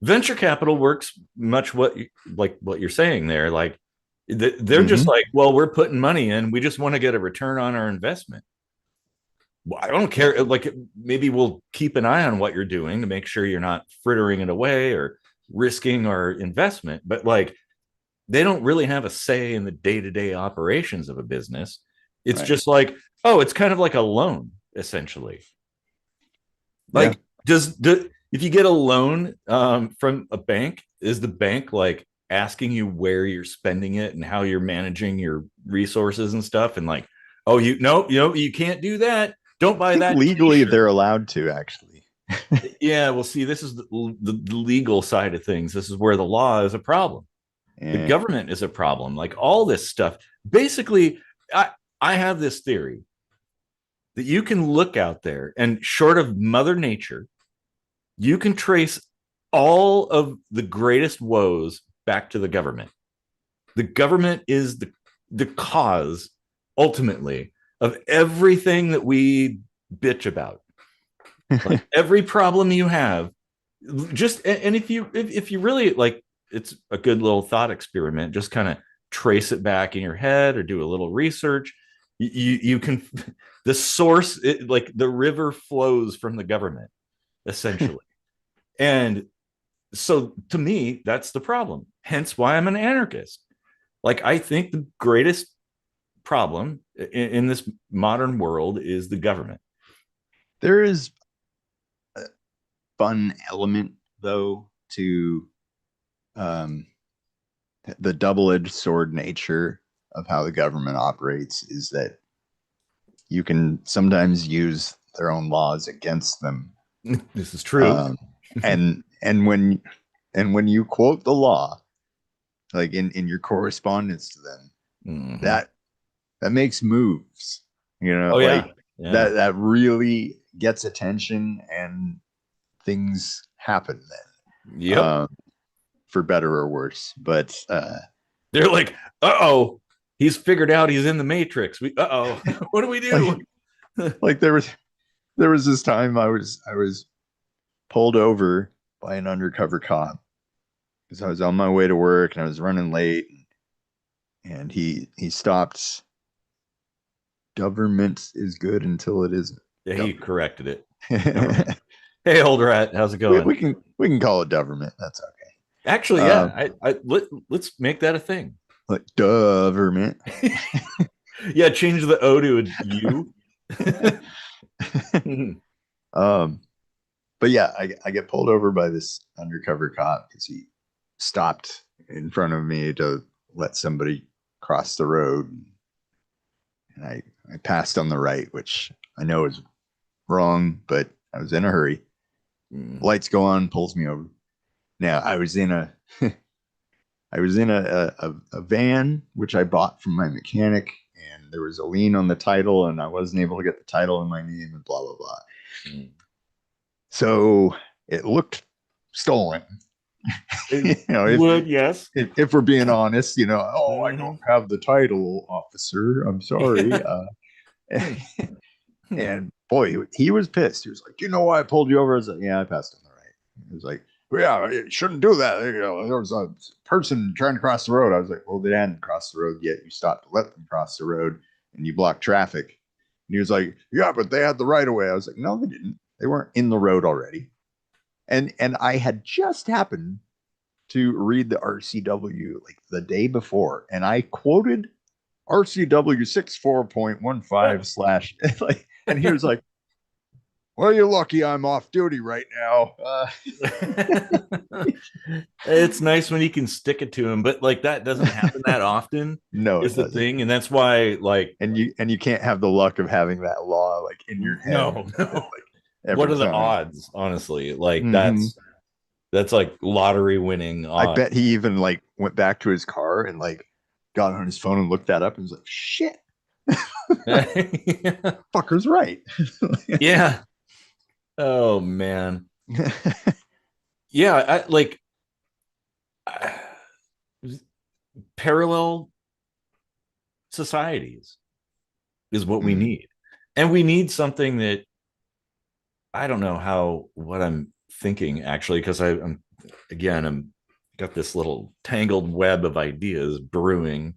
Venture capital works much like what you're saying there. Like they're just Mm-hmm. like, well, we're putting money in. We just want to get a return on our investment. Well, I don't Yeah. care. Like maybe we'll keep an eye on what you're doing to make sure you're not frittering it away or risking our investment. But like they don't really have a say in the day-to-day operations of a business. It's Right. just like, oh, it's kind of like a loan, essentially. Yeah. Like, if you get a loan from a bank, is the bank like asking you where you're spending it and how you're managing your resources and stuff? And like, oh, you can't do that. Don't I buy think that legally T-shirt. they're allowed to, actually. Yeah, well, see, this is the legal side of things. This is where the law is a problem. The Yeah. government is a problem. Like all this stuff. Basically, I have this theory that you can look out there and short of Mother Nature, you can trace all of the greatest woes back to the government. The government is the cause, ultimately, of everything that we bitch about. Like every problem you have, just and if you really like, it's a good little thought experiment. Just kind of trace it back in your head or do a little research. You can the source, like the river flows from the government essentially. And so to me, that's the problem. Hence why I'm an anarchist. Like I think the greatest problem in this modern world is the government. There is a fun element, though, to um, the double-edged sword nature of how the government operates, is that you can sometimes use their own laws against them. This is true. Um, and when you quote the law, like in your correspondence to them, Mm-hmm. that that makes moves. Oh yeah, Like yeah. that really gets attention, and things happen then, Yep. for better or worse. But They're like, oh, he's figured out he's in the matrix. Oh, what do we do? like like there was this time I was pulled over by an undercover cop because I was on my way to work and I was running late, and he stopped. Government is good until it isn't Yeah, he government. corrected it. Government. Hey, old rat, how's it going? We can call it government. That's okay. Actually, yeah, let's make that a thing. Like government. Yeah, change the O to a U. um, but yeah, I get pulled over by this undercover cop because he stopped in front of me to let somebody cross the road, and I passed on the right, which I know is wrong, but I was in a hurry. Mhm. Lights go on, pulls me over. Now I was in a I was in a van which I bought from my mechanic, and there was a lien on the title, and I wasn't able to get the title in my name, and blah blah blah. So it looked stolen. It you know, would, yes. if we're being honest, oh, I don't Mhm. have the title, officer. I'm sorry. Hmm. Hmm. And boy, he was pissed. He was like, "You know why I pulled you over?" I was like, "Yeah, I passed on the right." He was like, well, "Yeah, you shouldn't do that. There was a person trying to cross the road." I was like, "Well, they hadn't crossed the road yet. You stopped to let them cross the road, and you blocked traffic." And he was like, "Yeah, but they had the right of way." I was like, "No, they didn't. They weren't in the road already." And I had just happened to read the RCW like the day before, and I quoted RCW 64.15 slash like, and he was like, "Well, you're lucky I'm off duty right now." It's nice when you can stick it to him, but like that doesn't happen that often No, it is the doesn't. thing. And that's why like And you can't have the luck of having that law like in your head no, like no. What every are the time. odds, honestly? Like Mm-hmm. that's like lottery winning I odds. bet he even like went back to his car and like got on his phone and looked that up and was like, "Shit, fucker's right." Yeah. Oh man. Yeah, I like parallel societies is what we Mm. need. And we need something that I don't know how what I'm thinking actually, because I'm again, I'm got this little tangled web of ideas brewing.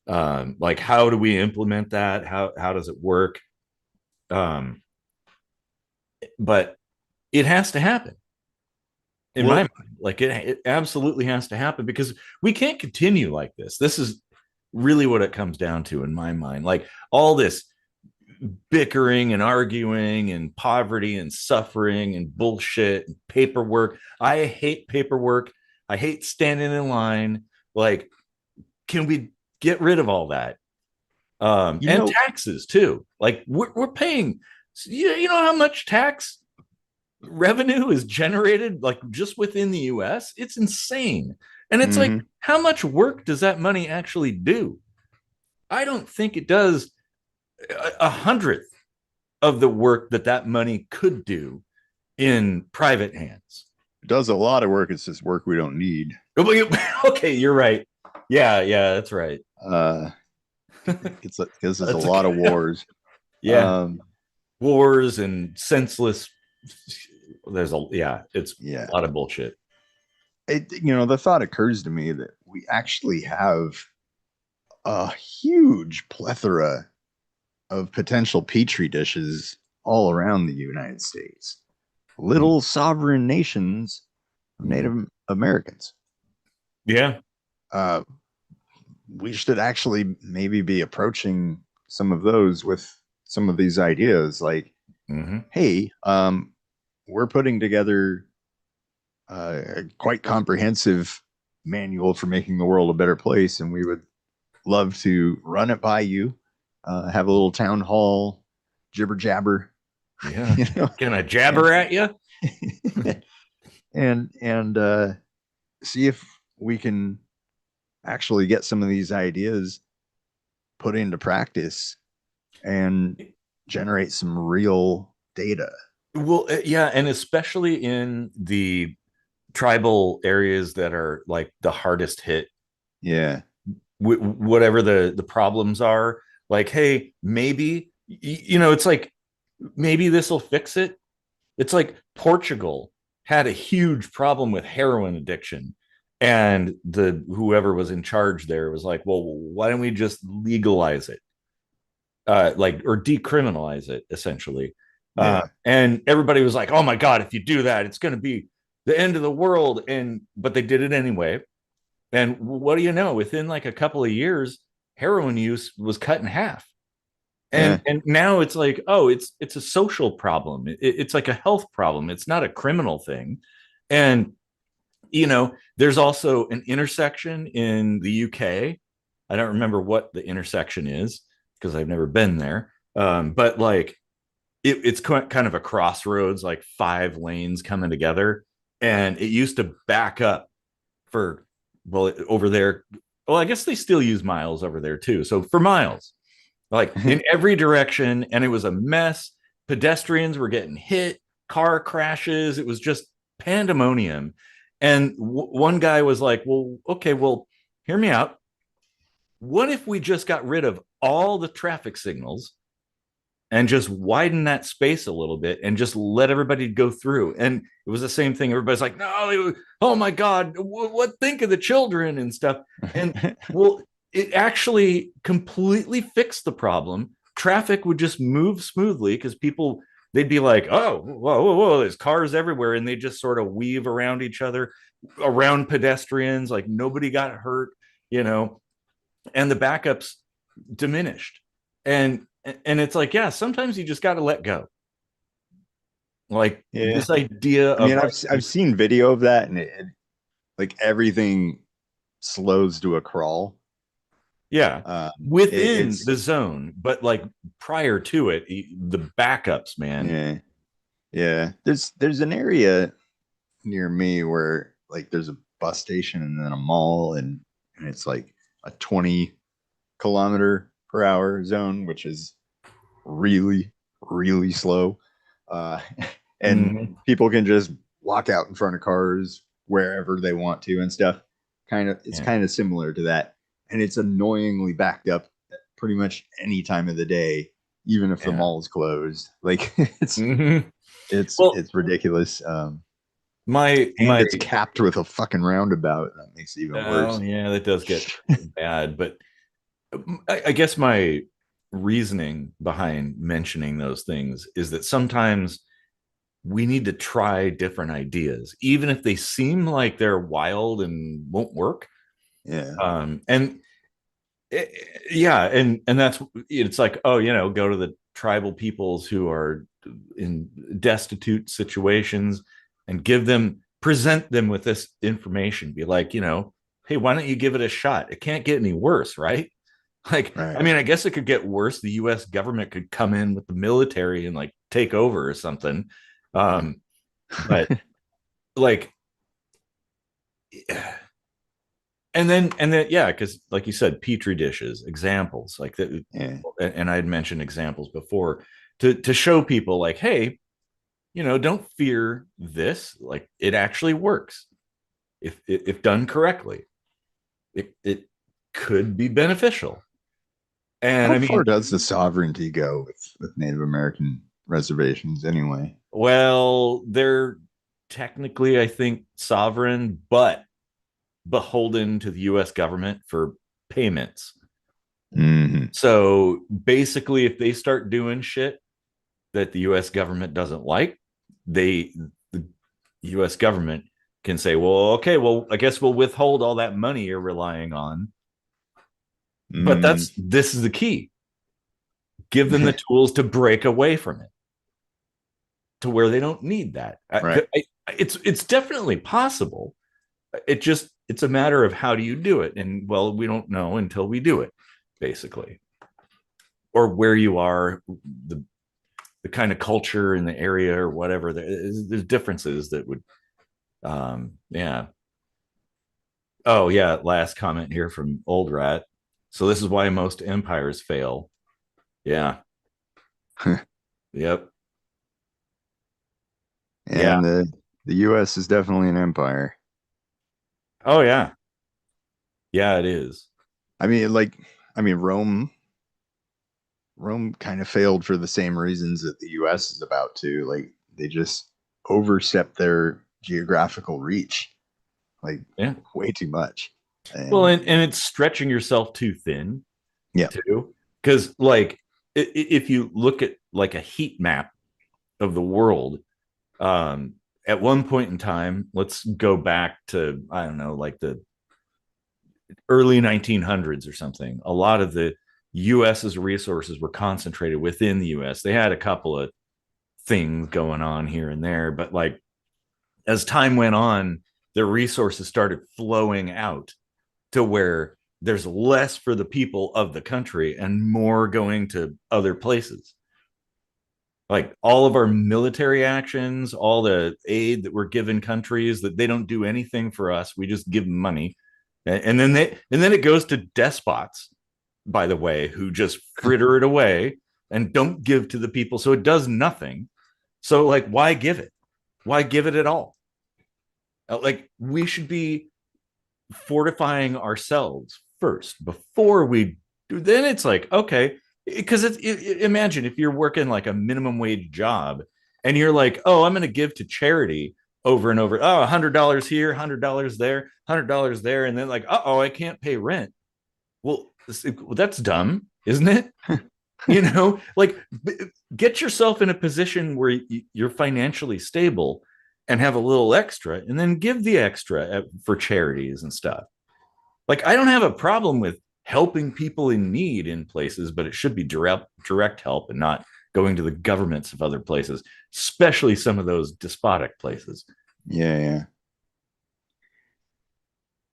Like how do we implement that? How does it work? Um, but it has to happen in my Well, mind. Like it absolutely has to happen because we can't continue like this. This is really what it comes down to in my mind. Like all this bickering and arguing and poverty and suffering and bullshit and paperwork. I hate paperwork. I hate standing in line. Like, can we get rid of all that? you And know, taxes too. Like we're paying. You know how much tax revenue is generated like just within the US? It's insane. And it's like, mhm. how much work does that money actually do? I don't think it does a hundredth of the work that that money could do in private hands. It does a lot of work. It's just work we don't need. Okay, you're right. Yeah, yeah, that's right. Uh, it's because there's a That's lot of okay. wars. Yeah, Um, wars and senseless. There's a yeah, it's yeah, a lot of bullshit. the thought occurs to me that we actually have a huge plethora of potential petri dishes all around the United States. Little sovereign nations of Mm-hmm. Native Americans. Yeah. Uh, we should actually maybe be approaching some of those with some of these ideas like, Mm-hmm. hey, we're putting together a quite comprehensive manual for making the world a better place, and we would love to run it by you, have a little town hall, jibber jabber, Yeah. you know, Can I and jabber at you? and see if we can actually get some of these ideas put into practice and generate some real data. Well, yeah, and especially in the tribal areas that are like the hardest hit, Yeah. whatever the problems are. Like, hey, maybe it's like maybe this will fix it. It's like Portugal had a huge problem with heroin addiction, and the whoever was in charge there was like, well, why don't we just legalize it, like or decriminalize it essentially. Yeah. And everybody was like, oh my god, if you do that it's going to be the end of the world, and but they did it anyway. And what do you know, within like a couple of years heroin use was cut in half. Yeah. And now it's like, oh, it's a social problem. It's like a health problem. It's not a criminal thing. And there's also an intersection in the UK. I don't remember what the intersection is because I've never been there. But like it's kind of a crossroads, like 5 lanes coming together, and it used to back up for over there. Well, I guess they still use miles over there too. So for miles, like in every direction, and it was a mess. Pedestrians were getting hit, car crashes. It was just pandemonium. And one guy was like, well, okay, well, hear me out. What if we just got rid of all the traffic signals and just widen that space a little bit and just let everybody go through? And it was the same thing. Everybody's like, no, oh my God, what think of the children and stuff. And well, it actually completely fixed the problem. Traffic would just move smoothly because people, they'd be like, oh, whoa, whoa, whoa, there's cars everywhere. And they just sort of weave around each other. around pedestrians, like nobody got hurt, you know, and the backups diminished. And it's like, yeah, sometimes you just got to let go. Like Yeah. this idea I of mean, like, I've seen video of that, and like everything slows to a crawl. yeah, within It's the zone, but like prior to it, the backups, man. yeah, yeah. There's an area near me where like there's a bus station and then a mall, and it's like a 20 kilometer per hour zone, which is really, really slow. Uh, and Mm-hmm. people can just walk out in front of cars wherever they want to and stuff. It's Yeah. kind of similar to that. And it's annoyingly backed up at pretty much any time of the day, even if the Yeah. mall's closed. Like Mm-hmm. Well, it's ridiculous. my And it's capped with a fucking roundabout. That makes it even oh worse. yeah, that does get bad. But I guess my reasoning behind mentioning those things is that sometimes we need to try different ideas, even if they seem like they're wild and won't work. Yeah. And yeah, and that's it's like, oh, you know, go to the tribal peoples who are in destitute situations and present them with this information. Be like, you know, hey, why don't you give it a shot? It can't get any worse, right? Like, I Right. mean, I guess it could get worse. The US government could come in with the military and like take over or something. Um, but like, and then yeah, because like you said, petri dishes, examples like that. Yeah. And I had mentioned examples before to show people like, hey, you know, don't fear this. Like it actually works if done correctly. It could be beneficial. And How I far mean, does the sovereignty go with Native American reservations anyway? well, they're technically, I think, sovereign, but beholden to the US government for payments. Hmm. So basically, if they start doing shit that the US government doesn't like, the US government can say, well, okay, well, I guess we'll withhold all that money you're relying on. But Mm. this is the key. Give them the tools to break away from it to where they don't need that. Right. It's definitely possible. It's a matter of how do you do it, and well, we don't know until we do it, basically, or where you are, the the kind of culture in the area or whatever. There's differences that would, yeah. Oh yeah, last comment here from Old Rat. So this is why most empires fail. Yeah. Yep. Yeah. And the U.S. is definitely an empire. Oh yeah. Yeah, it is. I mean, like, I mean, Rome kind of failed for the same reasons that the U.S. is about to. Like, they just overstepped their geographical reach, like, Yeah. way too much. Well, And and it's stretching yourself too thin yeah. too, because like if you look at like a heat map of the world, um, at one point in time, let's go back to I don't know, like the early 1900s or something. A lot of the US's resources were concentrated within the US. They had a couple of things going on here and there, but like as time went on, their resources started flowing out to where there's less for the people of the country and more going to other places. Like all of our military actions, all the aid that we're giving countries that they don't do anything for us, we just give them money. And then it goes to despots, by the way, who just fritter it away and don't give to the people. So it does nothing. So like why give it? Why give it at all? Like we should be fortifying ourselves first before we do. Then it's like okay, because imagine if you're working like a minimum wage job and you're like, oh, I'm going to give to charity over and over. Oh, $100 here, $100 there, $100 there, and then like, oh, I can't pay rent. Well, that's dumb, isn't it? You know, like get yourself in a position where you're financially stable and have a little extra and then give the extra for charities and stuff. Like, I don't have a problem with helping people in need in places, but it should be direct help and not going to the governments of other places, especially some of those despotic places. Yeah, yeah.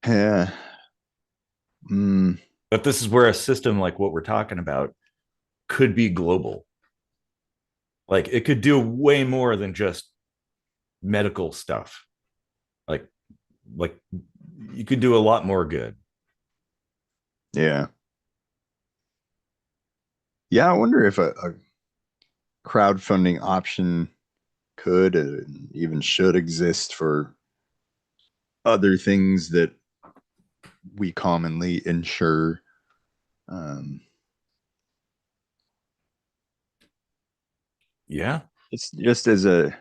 Yeah. Mm, But this is where a system like what we're talking about could be global. Like, it could do way more than just medical stuff. Like like you could do a lot more good. yeah. Yeah, I wonder if a crowdfunding option could even should exist for other things that we commonly insure. Um, Yeah. it's just as a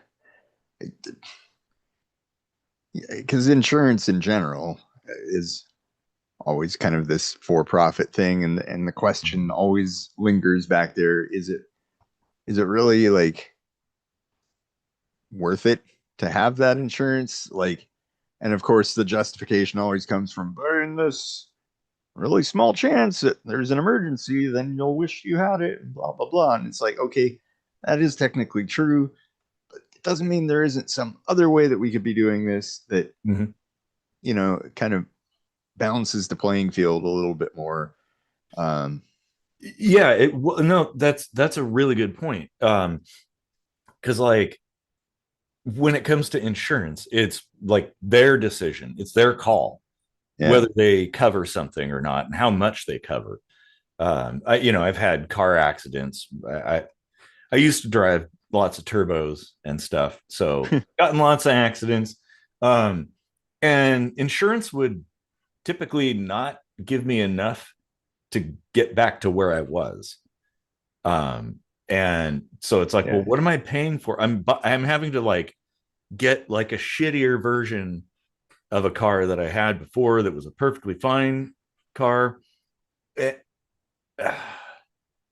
because insurance in general is always kind of this for-profit thing, and the question always lingers back there: is it really like worth it to have that insurance? Like, and of course, the justification always comes from, but in this really small chance that there's an emergency, then you'll wish you had it, and blah blah blah. And it's like, okay, that is technically true, but it doesn't mean there isn't some other way that we could be doing this that Mm-hmm. kind of balances the playing field a little bit more. Um, Yeah, no, that's a really good point. Because like when it comes to insurance, it's like their decision, it's their call yeah, whether they cover something or not and how much they cover. I've had car accidents. I used to drive lots of turbos and stuff, so gotten lots of accidents. Um, and insurance would typically not give me enough to get back to where I was. And so it's like, well, yeah, what am I paying for? I'm having to like get like a shittier version of a car that I had before that was a perfectly fine car. Eh,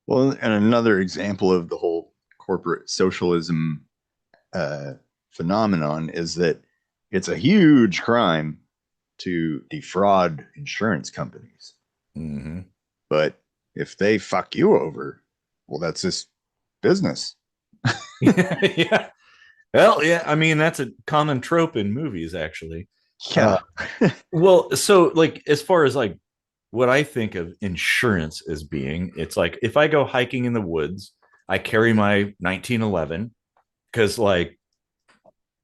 well, and another example of the whole corporate socialism uh, phenomenon is that it's a huge crime to defraud insurance companies. mm-hmm. But if they fuck you over, well, that's just business. Yeah. Well, yeah. I mean, that's a common trope in movies, actually. Uh, Yeah. well, so like as far as like what I think of insurance as being, it's like if I go hiking in the woods, I carry my 1911 because like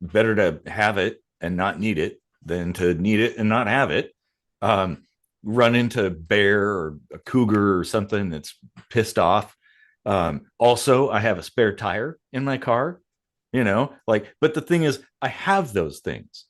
better to have it and not need it than to need it and not have it. Um, Run into a bear or a cougar or something that's pissed off. Also, I have a spare tire in my car, like, but the thing is, I have those things.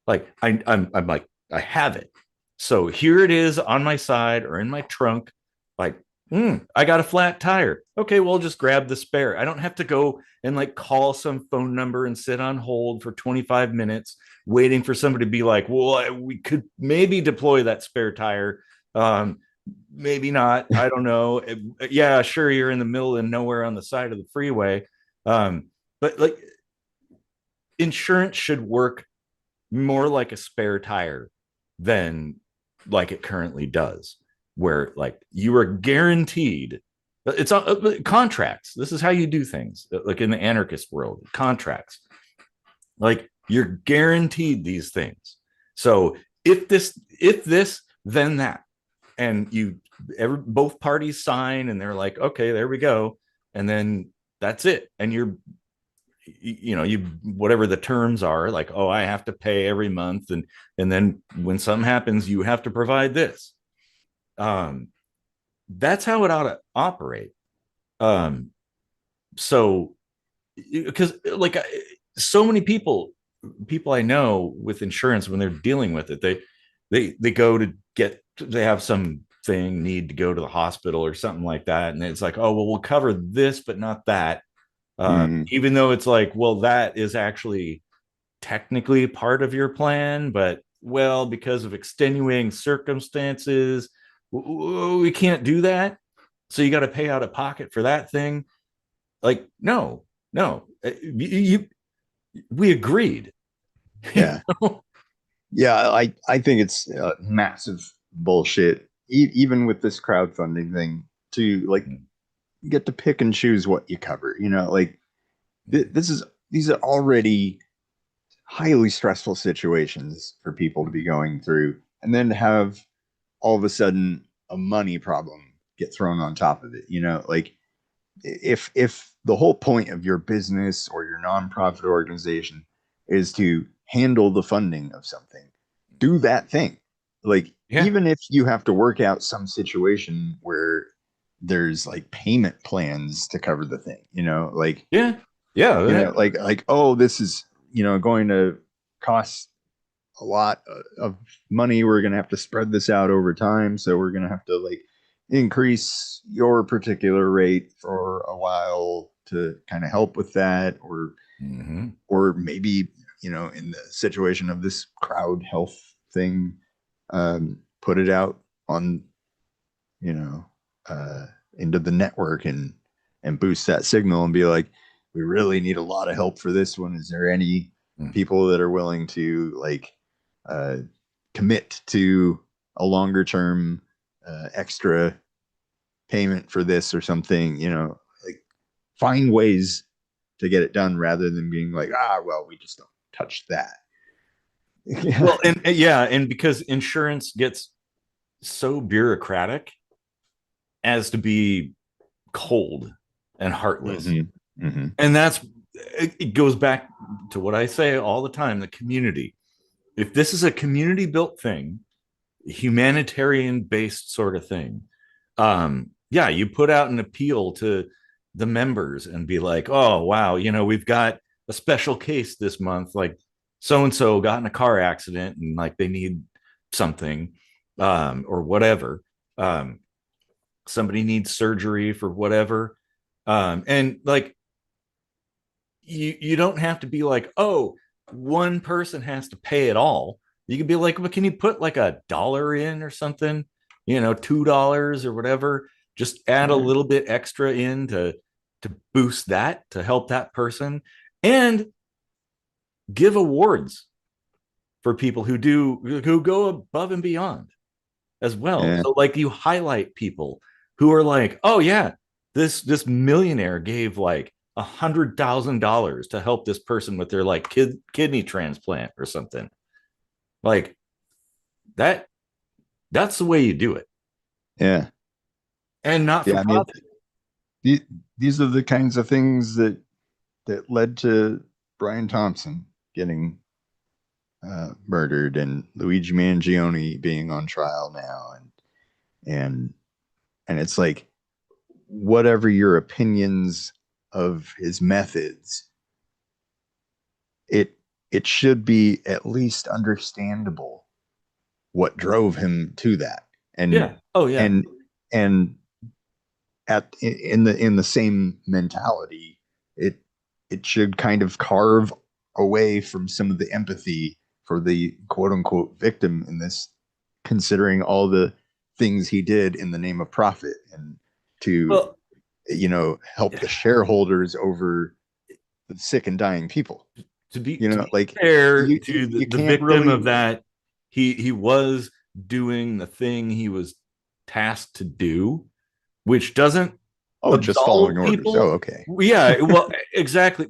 Like, I'm like, I have it. So here it is on my side or in my trunk. Like, I got a flat tire. Okay, well, just grab the spare. I don't have to go and like call some phone number and sit on hold for 25 minutes waiting for somebody to be like, well, we could maybe deploy that spare tire. Um, Maybe not. I don't know. Yeah, sure, you're in the middle of nowhere on the side of the freeway. Um, but like insurance should work more like a spare tire than like it currently does, where like you are guaranteed it's contracts. This is how you do things, like in the anarchist world, contracts. Like you're guaranteed these things. So if this, then that, and both parties sign, and they're like, okay, there we go, and then that's it, and you whatever the terms are, like, oh, I have to pay every month, and then when something happens you have to provide this. um that's how it ought to operate. um so because like so many people I know with insurance, when they're dealing with it, they go to get, they have some thing, need to go to the hospital or something like that, and it's like, oh well, we'll cover this but not that. Mm, Even though it's like, well, that is actually technically part of your plan, but well, because of extenuating circumstances, we can't do that. So you got to pay out of pocket for that thing. Like, no, no, we agreed. Yeah. Yeah, I think it's massive bullshit. Even with this crowdfunding thing, to like get to pick and choose what you cover. Like this is these are already highly stressful situations for people to be going through, and then to have all of a sudden a money problem get thrown on top of it. Like if the whole point of your business or your nonprofit organization is to handle the funding of something, do that thing. Like Yeah. even if you have to work out some situation where there's like payment plans to cover the thing, like Yeah. Yeah. oh, this is going to cost a lot of money. We're going to have to spread this out over time. So we're going to have to like increase your particular rate for a while to kind of help with that. Mm-hmm. Or maybe, in the situation of this crowd health thing, put it out on, you know, uh, into the network and boost that signal and be like, we really need a lot of help for this one. Is there any people that are willing to like uh, commit to a longer term extra payment for this or something? Like find ways to get it done rather than being like, well, we just don't touch that. Yeah. Well, and yeah, and because insurance gets so bureaucratic as to be cold and heartless. Mm-hmm. Mm-hmm. And it goes back to what I say all the time, the community. If this is a community built thing, humanitarian based sort of thing, yeah, you put out an appeal to the members and be like, oh wow, we've got a special case this month, like so and so got in a car accident and like they need something, or whatever. Somebody needs surgery for whatever. And like you don't have to be like, oh, one person has to pay it all. You could be like, well, can you put like $1 in or something, $2 or whatever, just add a Yeah. little bit extra in to boost that, to help that person, and give awards for people who go above and beyond as well. Yeah. So like you highlight people who are like, oh yeah, this millionaire gave like $100,000 to help this person with their like kidney transplant or something. Like that that's the way you do it. Yeah. And not for Yeah. I mean, profit. these are the kinds of things that led to Brian Thompson getting murdered and Luigi Mangione being on trial now, and and it's like whatever your opinions of his methods, it it should be at least understandable what drove him to that, and Yeah. Oh yeah. and and in the same mentality, it it should kind of carve away from some of the empathy for the quote unquote victim in this, considering all the things he did in the name of profit and to Well, help the shareholders over the sick and dying people. to be Like fair you to the, you the can't victim really. of that, he was doing the thing he was tasked to do, which doesn't Oh, just following absolve orders. Oh, people. okay. Yeah, well, exactly.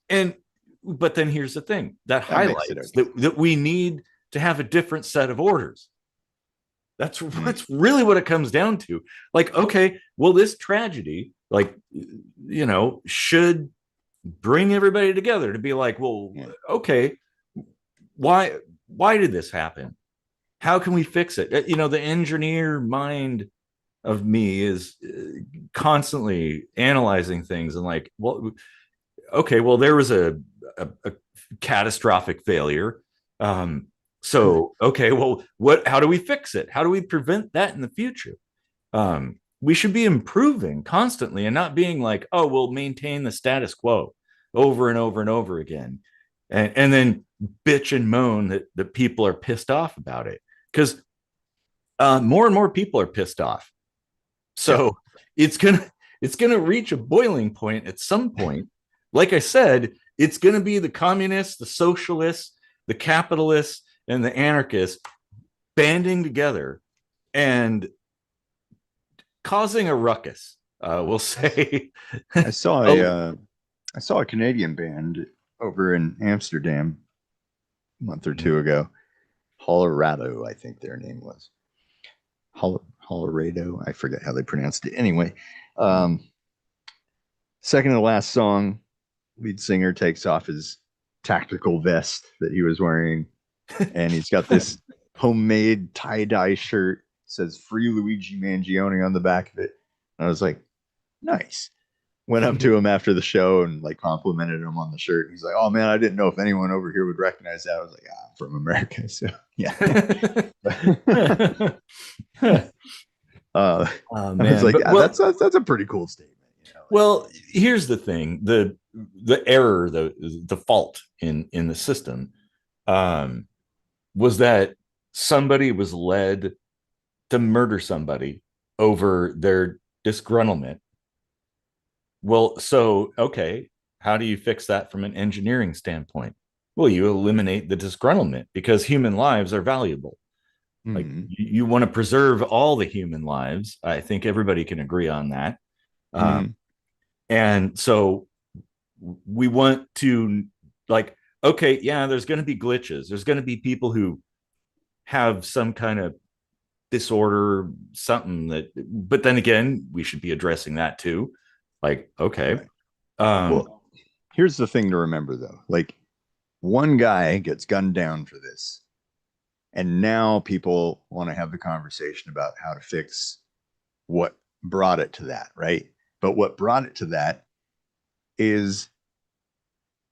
And but then here's the thing that That makes it highlights okay. that we need to have a different set of orders. That's Mm. that's really what it comes down to. Like, okay, well, this tragedy, like, should bring everybody together to be like, well, Yeah. okay, why did this happen? How can we fix it? The engineer mind of me is constantly analyzing things and like, well, okay, well, there was a catastrophic failure. So okay, well, how do we fix it? How do we prevent that in the future? We should be improving constantly and not being like, oh, we'll maintain the status quo over and over and over again, and then bitch and moan that people are pissed off about it, because more and more people are pissed off. Yeah. So it's gonna reach a boiling point at some point. Like I said, It's going to be the communists, the socialists, the capitalists, and the anarchists banding together and causing a ruckus. We'll say. I saw Oh, a I saw a Canadian band over in Amsterdam a month or two ago. Colorado, I think their name was. Colorado. I forget how they pronounced it. Anyway, um, second to last song, lead singer takes off his tactical vest that he was wearing, and he's got this homemade tie-dye shirt. Says "Free Luigi Mangione" on the back of it. And I was like, nice. Went up to him after the show and like complimented him on the shirt. He's like, "Oh man, I didn't know if anyone over here would recognize that." I was like, "Ah, I'm from America, so yeah." Oh I was man, like, but "Yeah, well, that's a pretty cool statement." Like, well, here's the thing: the error, the fault in the system, um, was that somebody was led to murder somebody over their disgruntlement. Well, so okay, how do you fix that from an engineering standpoint? Well, you eliminate the disgruntlement because human lives are valuable. Like mm-hmm, you want to preserve all the human lives. I think everybody can agree on that. mm-hmm, And so we want to like, okay, yeah, there's going to be glitches. There's going to be people who have some kind of disorder, something that, but then again, we should be addressing that too. Like, okay. right. Um, Well, here's the thing to remember though. Like one guy gets gunned down for this, and now people want to have the conversation about how to fix what brought it to that, right? But what brought it to that is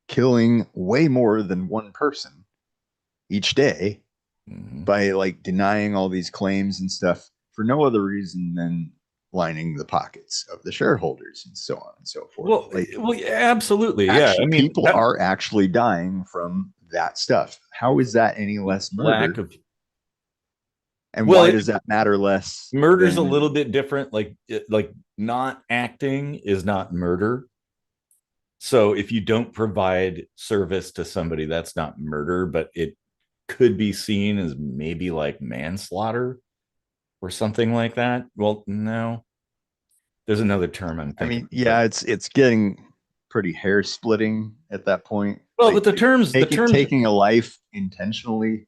killing way more than one person each day mhm. by like denying all these claims and stuff for no other reason than lining the pockets of the shareholders and so on and so forth. Well, Like well, yeah, absolutely. Yeah. I actually mean, people that are actually dying from that stuff. How is that any less lack murder? of, And well, why does that matter less murder's a than little bit different. Like not acting is not murder. So if you don't provide service to somebody, that's not murder, but it could be seen as maybe like manslaughter or something like that. Well, no, there's another term I'm I thinking mean, of, but yeah, it's getting pretty hair splitting at that point. well, but Like the terms, taking a life intentionally,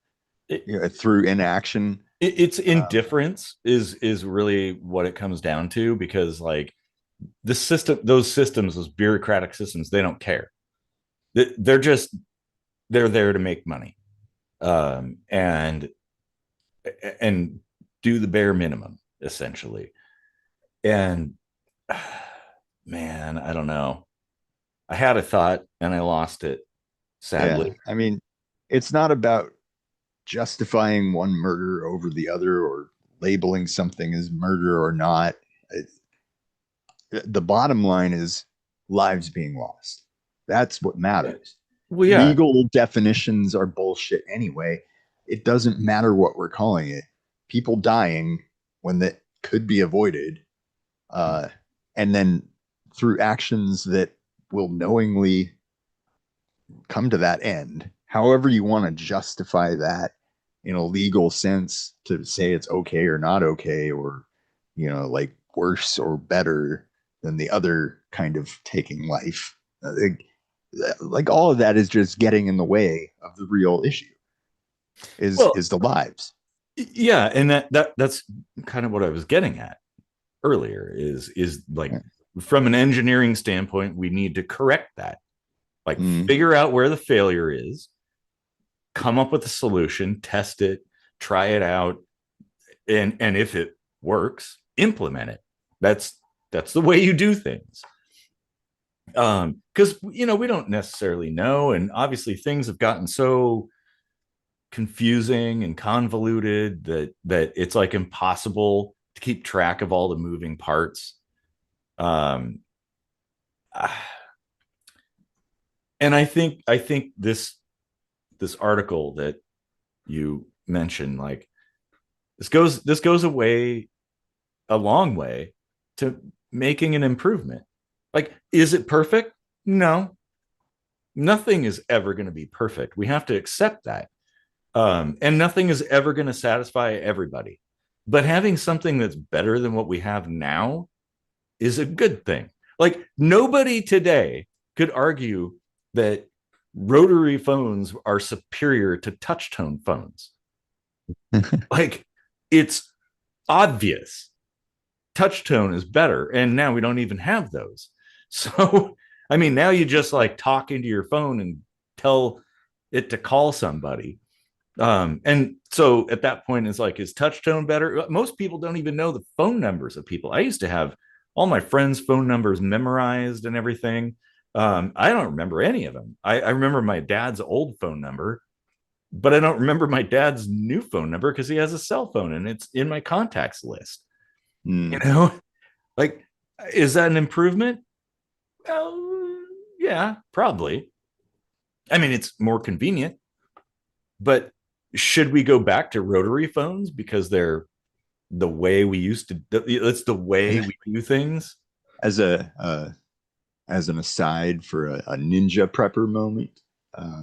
it, through inaction. it's Um, indifference is really what it comes down to because like the system, those systems, those bureaucratic systems, they don't care. They're just they're there to make money, and do the bare minimum essentially. And man, I don't know. I had a thought and I lost it, yeah, sadly. I mean, it's not about justifying one murder over the other or labeling something as murder or not. It, the bottom line is lives being lost. That's what matters. Well, yeah. Legal definitions are bullshit anyway. It doesn't matter what we're calling it. People dying when that could be avoided, uh, and then through actions that will knowingly come to that end. However, you want to justify that in a legal sense to say it's okay or not okay, or like worse or better than the other kind of taking life. Like all of that is just getting in the way of the real issue. Well, Is the lives. yeah, and that's kind of what I was getting at earlier is like Yeah. from an engineering standpoint, we need to correct that. Like Mm. figure out where the failure is, come up with a solution, test it, try it out, and if it works, implement it. That's the way you do things. Because we don't necessarily know, and obviously things have gotten so confusing and convoluted that it's like impossible to keep track of all the moving parts. Um, and I think this article that you mentioned, like this goes away a long way to making an improvement. Like, is it perfect? No, nothing is ever going to be perfect. We have to accept that. And nothing is ever going to satisfy everybody. But having something that's better than what we have now is a good thing. Like nobody today could argue that rotary phones are superior to touch tone phones. Like it's obvious. Touch tone is better. And now we don't even have those. So, I mean, now you just like talk into your phone and tell it to call somebody. And so at that point, it's like, is touch tone better? Most people don't even know the phone numbers of people. I used to have all my friends' phone numbers memorized and everything. I don't remember any of them. I remember my dad's old phone number, but I don't remember my dad's new phone number because he has a cell phone and it's in my contacts list. You Mm. know, like, is that an improvement? Well, yeah, probably. I mean, it's more convenient, but should we go back to rotary phones because they're the way we used to? It's the way we do things. As a as an aside for a ninja prepper moment, um,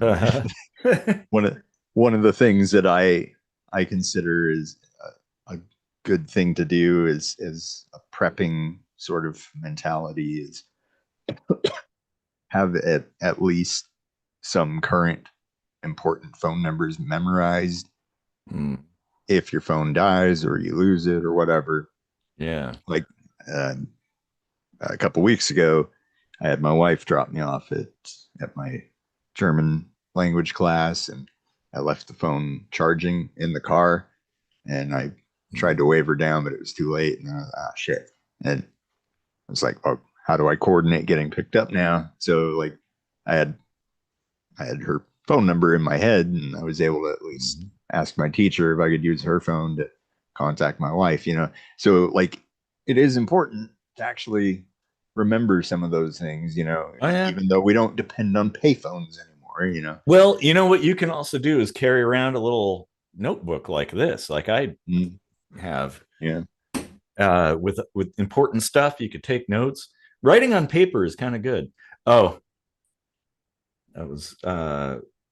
one of one of the things that I consider is a good thing to do is a prepping sort of mentality is have at least some current important phone numbers memorized. Mm, If your phone dies or you lose it or whatever, yeah. like uh, a couple weeks ago, I had my wife drop me off at my German language class, and I left the phone charging in the car, and I tried to wave her down, but it was too late, and I was, shit, and I was like, oh, how do I coordinate getting picked up now? So like, I had I had her phone number in my head, and I was able to at least Mhm. ask my teacher if I could use her phone to contact my wife. So like it is important to actually remember some of those things. Oh yeah. Even though we don't depend on payphones anymore. Well, you know what you can also do is carry around a little notebook like this, like I Mm, have, yeah. with important stuff. You could take notes. Writing on paper is kind of good. Oh, that was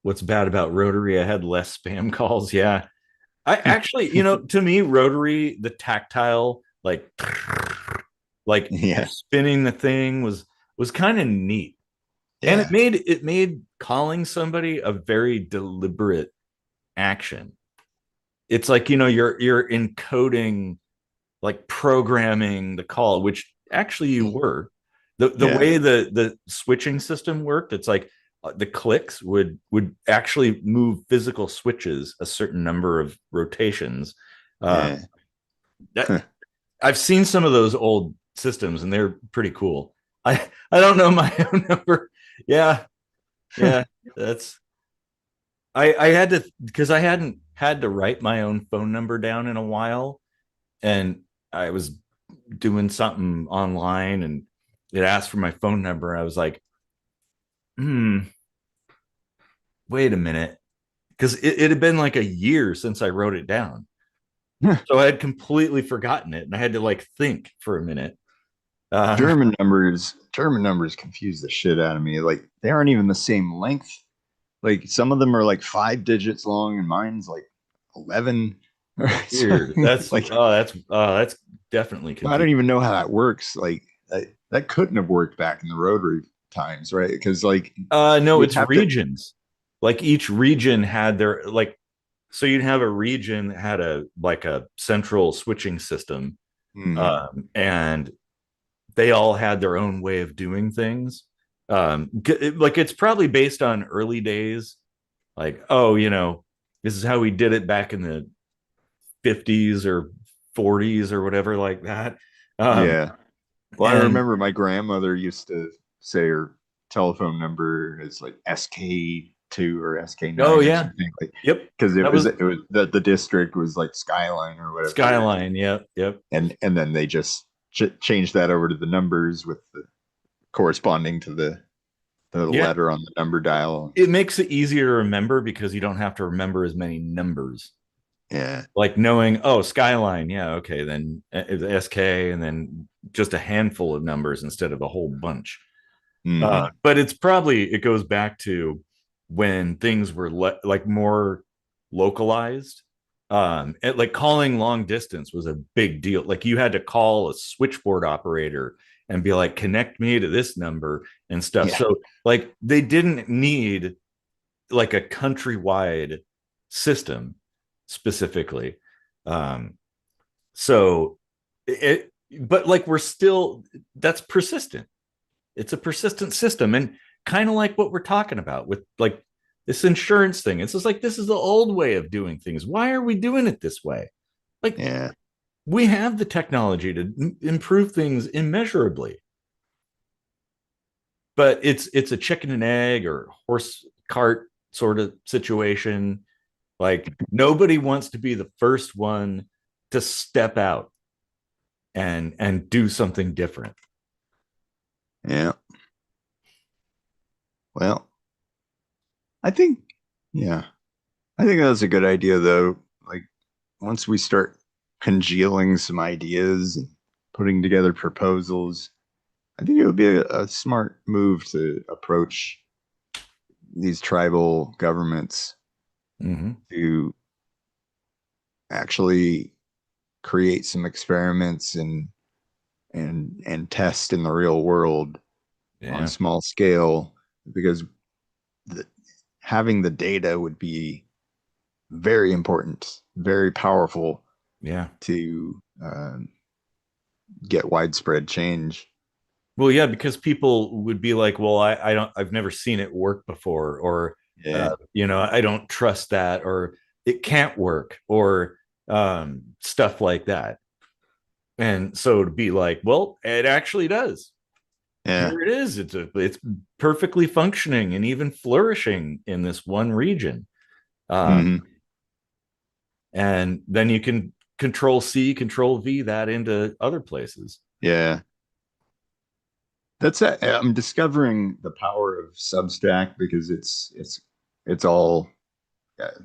what's bad about Rotary. I had less spam calls. Yeah, I actually, to me, Rotary, the tactile, like Yeah. spinning the thing was kind of neat, and it Yeah. made calling somebody a very deliberate action. It's like you're encoding, like programming the call, which actually you were. The Yeah. way the switching system worked, it's like the clicks would actually move physical switches a certain number of rotations. Uh, Yeah. that, I've seen some of those old systems and they're pretty cool. I don't know my own number. Yeah, yeah, that's I had to, because I hadn't had to write my own phone number down in a while, and I was doing something online and it asked for my phone number. I was like, hmm, wait a minute. Because it had been like a year since I wrote it down. So I had completely forgotten it and I had to like think for a minute. Um, German numbers confuse the shit out of me. Like they aren't even the same length. Like some of them are like 5 digits long, and mine's like 11. So, weird. That's like that's definitely I don't confusing. even know how that works. Like that couldn't have worked back in the rotary times, right? Because like No, you'd it's have to. regions. Like each region had their like, so you'd have a region that had a like a central switching system, Hmm. and they all had their own way of doing things. Like it's probably based on early days, like, oh, this is how we did it back in the 50s or 40s or whatever, like that. Um, Yeah. Well, I and remember my grandmother used to say her telephone number is like SK2 or oh SK9 or yeah, something, like yep, because it that was was it was the district was like Skyline or whatever, Skyline. Yep, yep. and then they just changed that over to the numbers with the corresponding to the Yeah, letter on the number dial. it makes it easier to remember because you don't have to remember as many numbers. Yeah. Like knowing, oh, Skyline, yeah, okay, then SK, and then just a handful of numbers instead of a whole bunch. Hmm. But it goes back to when things were like more localized. Like calling long distance was a big deal. Like you had to call a switchboard operator and be like, connect me to this number and stuff. Yeah. So like they didn't need like a countrywide system specifically. Um, so but like we're still, that's persistent. It's a persistent system. And kind of like what we're talking about with like this insurance thing. It's just like, this is the old way of doing things. Why are we doing it this way? Like, Yeah. we have the technology to improve things immeasurably, but it's a chicken and egg or horse cart sort of situation. Like nobody wants to be the first one to step out and do something different. Yeah. Well, I think, yeah, I think that's a good idea though. Like once we start congealing some ideas and putting together proposals, I think it would be a smart move to approach these tribal governments Mm-hmm. to actually create some experiments and test in the real world on a Yeah. small scale because the, having the data would be very important, very powerful Yeah. to get widespread change. Well, yeah, because people would be like, well, I've never seen it work before, or, Yeah, I don't trust that, or it can't work, or stuff like that. And so to be like, well, it actually does. yeah, Here it is. It's perfectly functioning and even flourishing in this one region. hmm, And then you can control C, control V that into other places. yeah. I'm discovering the power of Substack because it's all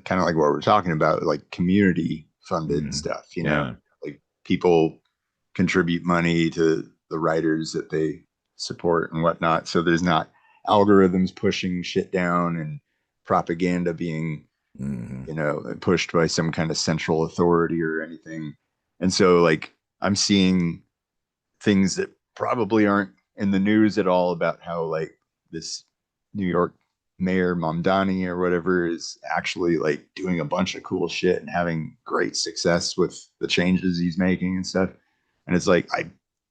kind of like what we're talking about, like community funded Mm, stuff. yeah. Like people contribute money to the writers that they support and whatnot. So there's not algorithms pushing shit down and propaganda being, Mm, pushed by some kind of central authority or anything. And so like I'm seeing things that probably aren't in the news at all about how like this New York mayor Mamdani or whatever is actually like doing a bunch of cool shit and having great success with the changes he's making and stuff. And it's like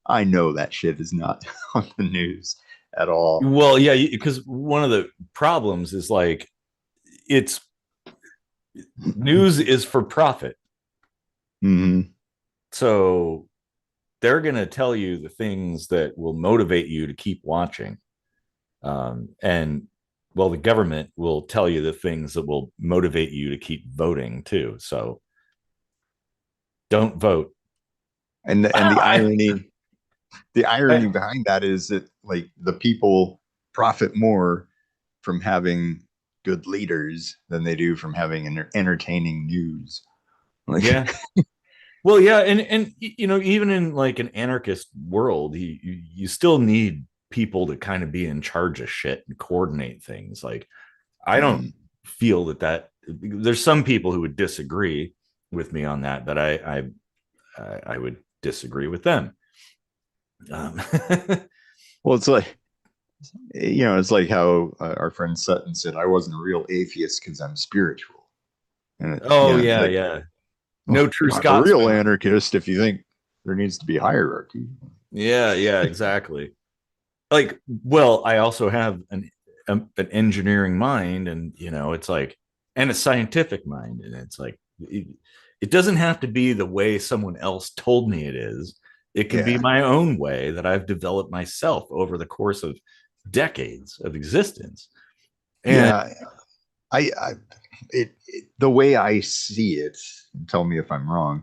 I know that shit is not on the news at all. well, yeah, because one of the problems is like it's news is for profit. Hmm. So they're going to tell you the things that will motivate you to keep watching. And well, the government will tell you the things that will motivate you to keep voting too. So don't vote. And the irony I, behind that is that like the people profit more from having good leaders than they do from having entertaining news. Like, yeah. Well, yeah, and even in like an anarchist world, you still need people to kind of be in charge of shit and coordinate things. Like I don't mm, feel that there's some people who would disagree with me on that, but I would disagree with them. Um, well, it's like it's like how our friend Sutton said, "I wasn't a real atheist because I'm spiritual," and oh yeah, like, yeah. well, No true you're not a real Scotsman. anarchist if you think there needs to be hierarchy. Yeah, yeah, exactly. Like, well, I also have an engineering mind, and it's like, and a scientific mind, and it's like it doesn't have to be the way someone else told me it is. It can be Yeah, my own way that I've developed myself over the course of decades of existence. And yeah. I the way I see it, tell me if I'm wrong.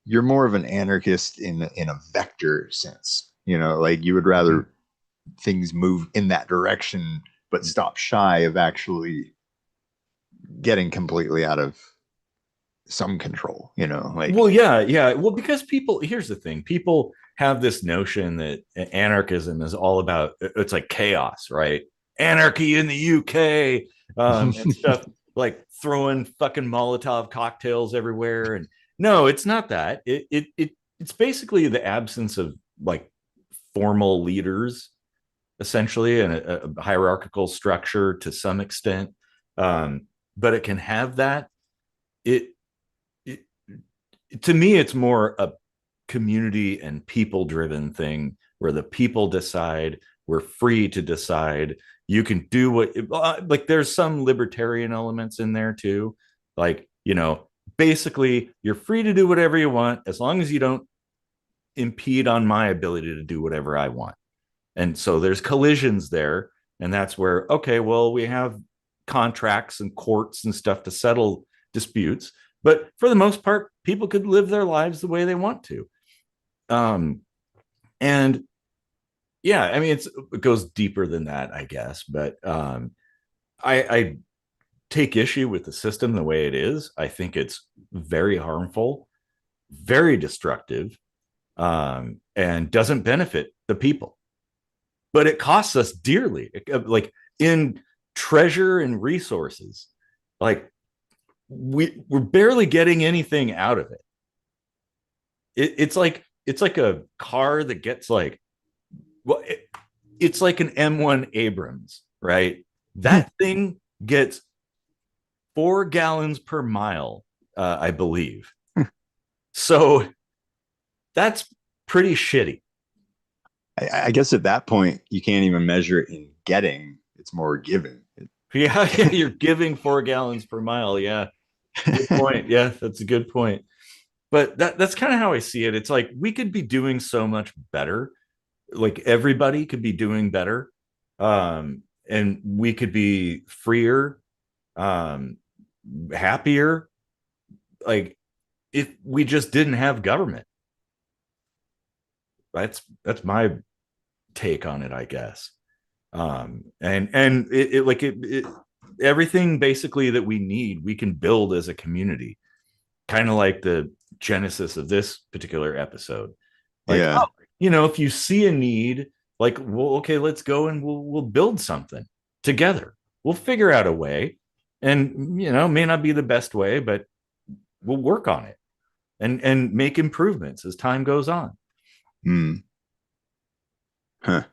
You're more of an anarchist in a vector sense. Like you would rather things move in that direction, but stop shy of actually getting completely out of some control, like. Well, yeah, yeah. Well, because people, here's the thing, people have this notion that anarchism is all about, it's like chaos, right? Anarchy in the UK, and stuff like throwing fucking Molotov cocktails everywhere. And no, it's not that. It's basically the absence of like formal leaders, essentially, and a hierarchical structure to some extent. Um, but it can have that. It, it to me, it's more a community and people driven thing where the people decide, we're free to decide. You can do what, like, there's some libertarian elements in there too. Like, basically, you're free to do whatever you want as long as you don't impede on my ability to do whatever I want. And so there's collisions there. And that's where, okay, well, we have contracts and courts and stuff to settle disputes. But for the most part, people could live their lives the way they want to. Um, and yeah, I mean, it goes deeper than that, I guess. But I take issue with the system the way it is. I think it's very harmful, very destructive, and doesn't benefit the people. But it costs us dearly, like in treasure and resources. Like we're barely getting anything out of it. It's like a car that gets like, well, it's like an M1 Abrams, right? That thing gets 4 gallons per mile, I believe. So that's pretty shitty. I guess at that point you can't even measure it in getting; it's more giving. Yeah, yeah, you're giving 4 gallons per mile. Yeah, good point. Yeah, that's a good point. But that's kind of how I see it. It's like we could be doing so much better. Like everybody could be doing better, and we could be freer, um, happier. Like if we just didn't have government. That's my take on it, I guess. And it everything basically that we need, we can build as a community, kind of like the genesis of this particular episode. Like, Yeah. oh, if you see a need, like, well, okay, let's go and we'll build something together. We'll figure out a way, and may not be the best way, but we'll work on it and make improvements as time goes on. Hmm. Huh.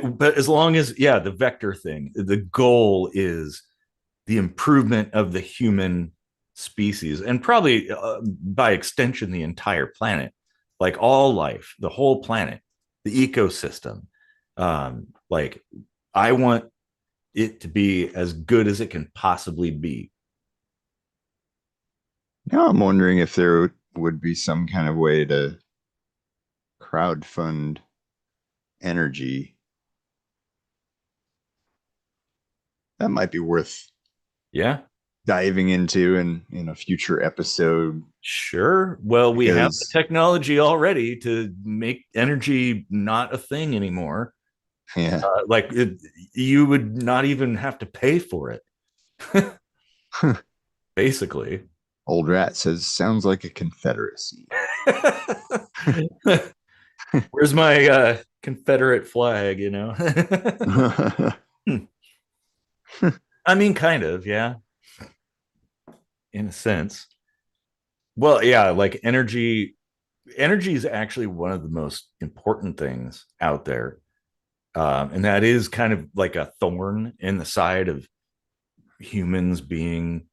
But as long as, yeah, the vector thing, the goal is the improvement of the human species, and probably by extension the entire planet, like all life, the whole planet, the ecosystem. Like, I want it to be as good as it can possibly be. Now I'm wondering if there would be some kind of way to crowdfund energy. That might be worth Yeah, diving into in a future episode sure. Well, we have the because technology already to make energy not a thing anymore. yeah. Like you would not even have to pay for it, basically. Old Rat says sounds like a confederacy. Where's my Confederate flag? I mean, kind of, yeah, in a sense. Well, yeah, like energy is actually one of the most important things out there. And that is kind of like a thorn in the side of humans being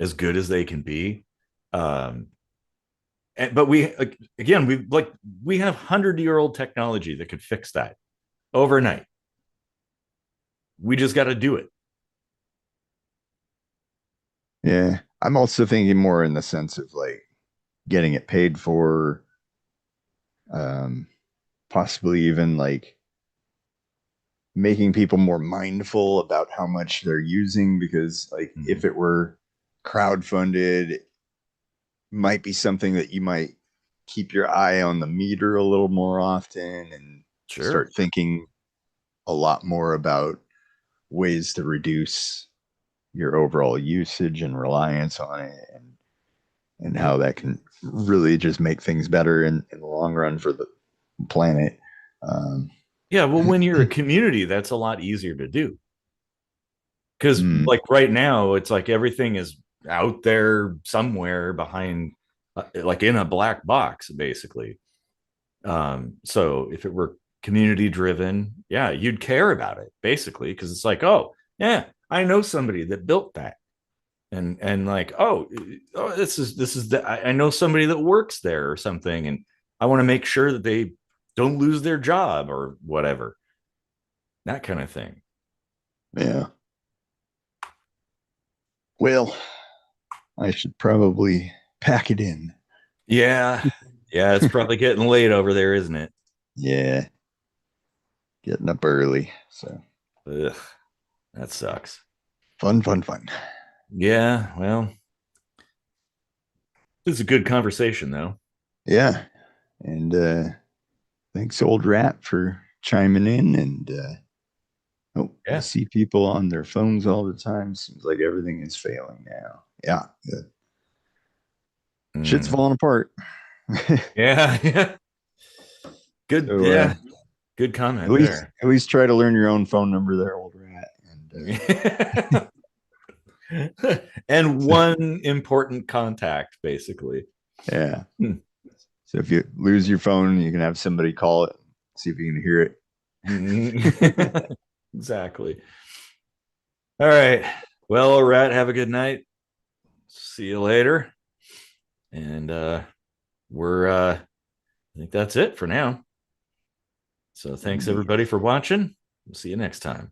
as good as they can be. Um, but again, we have 100-year-old technology that could fix that overnight. We just got to do it. Yeah. I'm also thinking more in the sense of like getting it paid for, um, possibly even like making people more mindful about how much they're using because like if Mhm. it were crowdfunded, it might be something that you might keep your eye on the meter a little more often and Sure. start thinking a lot more about ways to reduce your overall usage and reliance on it. And and how that can really just make things better in the long run for the planet. Um, Yeah, well, when you're a community, that's a lot easier to do. Because mm, like right now, it's like everything is out there somewhere behind, like in a black box, basically. So if it were community driven, yeah, you'd care about it basically, because it's like, oh yeah, I know somebody that built that, and like, oh, this is the, I know somebody that works there or something, and I want to make sure that they don't lose their job or whatever, that kind of thing. yeah. Well, I should probably pack it in. Yeah, yeah, it's probably getting late over there, isn't it? Yeah, getting up early. So Ugh, that sucks. fun, fun, fun. Yeah, well, it's a good conversation though. Yeah. And thanks, old rat, for chiming in. And oh, I Yeah. see people on their phones all the time. Seems like everything is failing now. Yeah. The shit's Mm. falling apart. Yeah, yeah. Good, So yeah. Good comment there. at least try to learn your own phone number there, old rat. And And one important contact, basically. yeah. Hmm. So if you lose your phone, you can have somebody call it, see if you can hear it. Exactly. All right. Well, Rat, have a good night. See you later. And I think that's it for now. So thanks Indeed. everybody for watching. We'll see you next time.